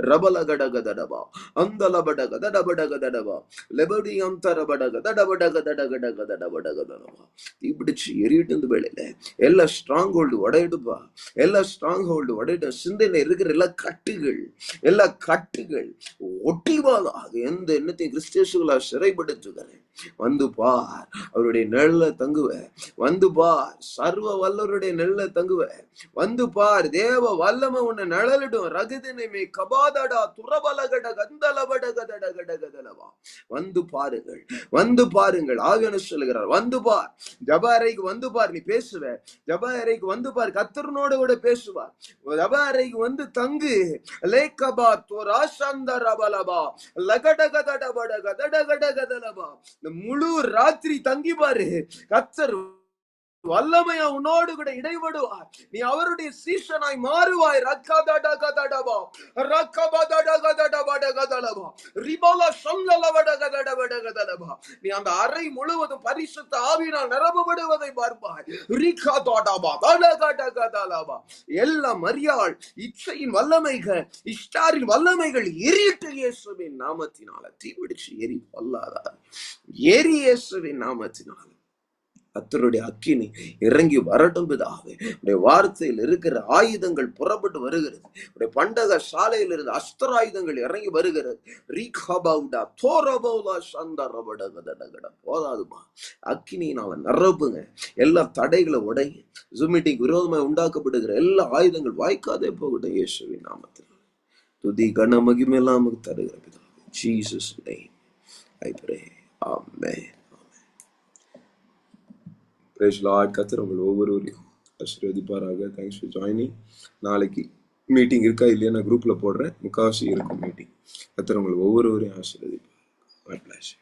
ரபலகடகதடபா அந்தலபடகதடபடகதடபா லெபடி அந்தரபடகதடபடகதடகடகதடபடகதடபா. தீப்பிடிச்சு எரிட்டு வேலையில எல்லா ஸ்ட்ராங் ஹோல்டு உடையிடுப்பா, எல்லா ஸ்ட்ராங் ஹோல்டு உடையிட. சிந்தையில இருக்கிற எல்லா கட்டுகள், எல்லா கட்டுகள் ஒட்டிவாதாக எந்த எண்ணத்தையும் கிறிஸ்தேசுகளா சிறைப்படுத்துகிறேன். வந்து பார், அவருடைய நெல்ல தங்குவ. வந்து பார், சர்வ வல்லவருடைய நெல்ல தங்குவ. வந்து பார், தேவ வல்லமை உன்னை நிழலிடும். ரகுதினை கபாதடா துரபலகட கந்தலபடகதடகடகதலவா. வந்து பாருங்கள், வந்து பாருங்கள். ஆவியானவர் சொல்லுகிறார், வந்து பார். ஜப அறைக்கு வந்து பார், நீ பேசுவ. ஜப அறைக்கு வந்து பார், கர்த்தரோடு கூட பேசுவார். ஜப அறைக்கு வந்து தங்கு. லேகபா தோராசந்தரபலபா லகடகதடபடகதடகடகதலபா. முழு ராத்திரி தங்கி பாரு. கர்த்தர் வல்லமையா உன்னோடு கூட இடைபடுவார். நீ அவருடைய சீஷனாய் மாறுவாய். ரக்கதடகதடபா ரக்கபதடகதடபடகதலபா ரிபல சல்லலபடகதடபடகதலபா. நீ அந்த அறை முழுவதும் பரிசுத்த ஆவியினால் நிரப்பப்படுவதை பார்ப்பாய். ரிகதடபா தடகடகதலபா. எல்லா மரியாள் இச்சையின் வல்லமைகள், இஷ்டாரின் வல்லமைகள் எரியிட்டு இயேசுவின் நாமத்தினால தீவிடிச்சு எரி. பொல்லாதா எரி இயேசுவின் நாமத்தினால. கர்த்தருடைய அக்கினி இறங்கி வரட்டும் பிதாவே. உடைய வார்த்தையில் இருக்கிற ஆயுதங்கள் புறப்பட்டு வருகிறது. உடைய பண்டக சாலையில் இருந்து அஸ்திர ஆயுதங்கள் இறங்கி வருகிறது. போதாதுமா, அக்கினியினால நிரப்புங்க. எல்லா தடைகளை உடைய. ஜூமிட்டிங் விரோதமாக உண்டாக்கப்படுகிற எல்லா ஆயுதங்கள் வாய்க்காதே போகட்டும் இயேசுவின் நாமத்தில். துதி கன மகிமையெல்லாம் நமக்கு தருகிற பிதாவே. Jesus name I pray. Amen. Praise Lord. கர்த்தர் உங்கள் ஒவ்வொருவரையும் ஆசீர்வதிப்பாராக. Thanks for joining. நாளைக்கு மீட்டிங் இருக்கா இல்லையா நான் குரூப்ல போடுறேன். முக்காவாசி இருக்கும் மீட்டிங். கர்த்தர் உங்கள் ஒவ்வொருவரையும் ஆசீர்வதிப்பார். God bless you.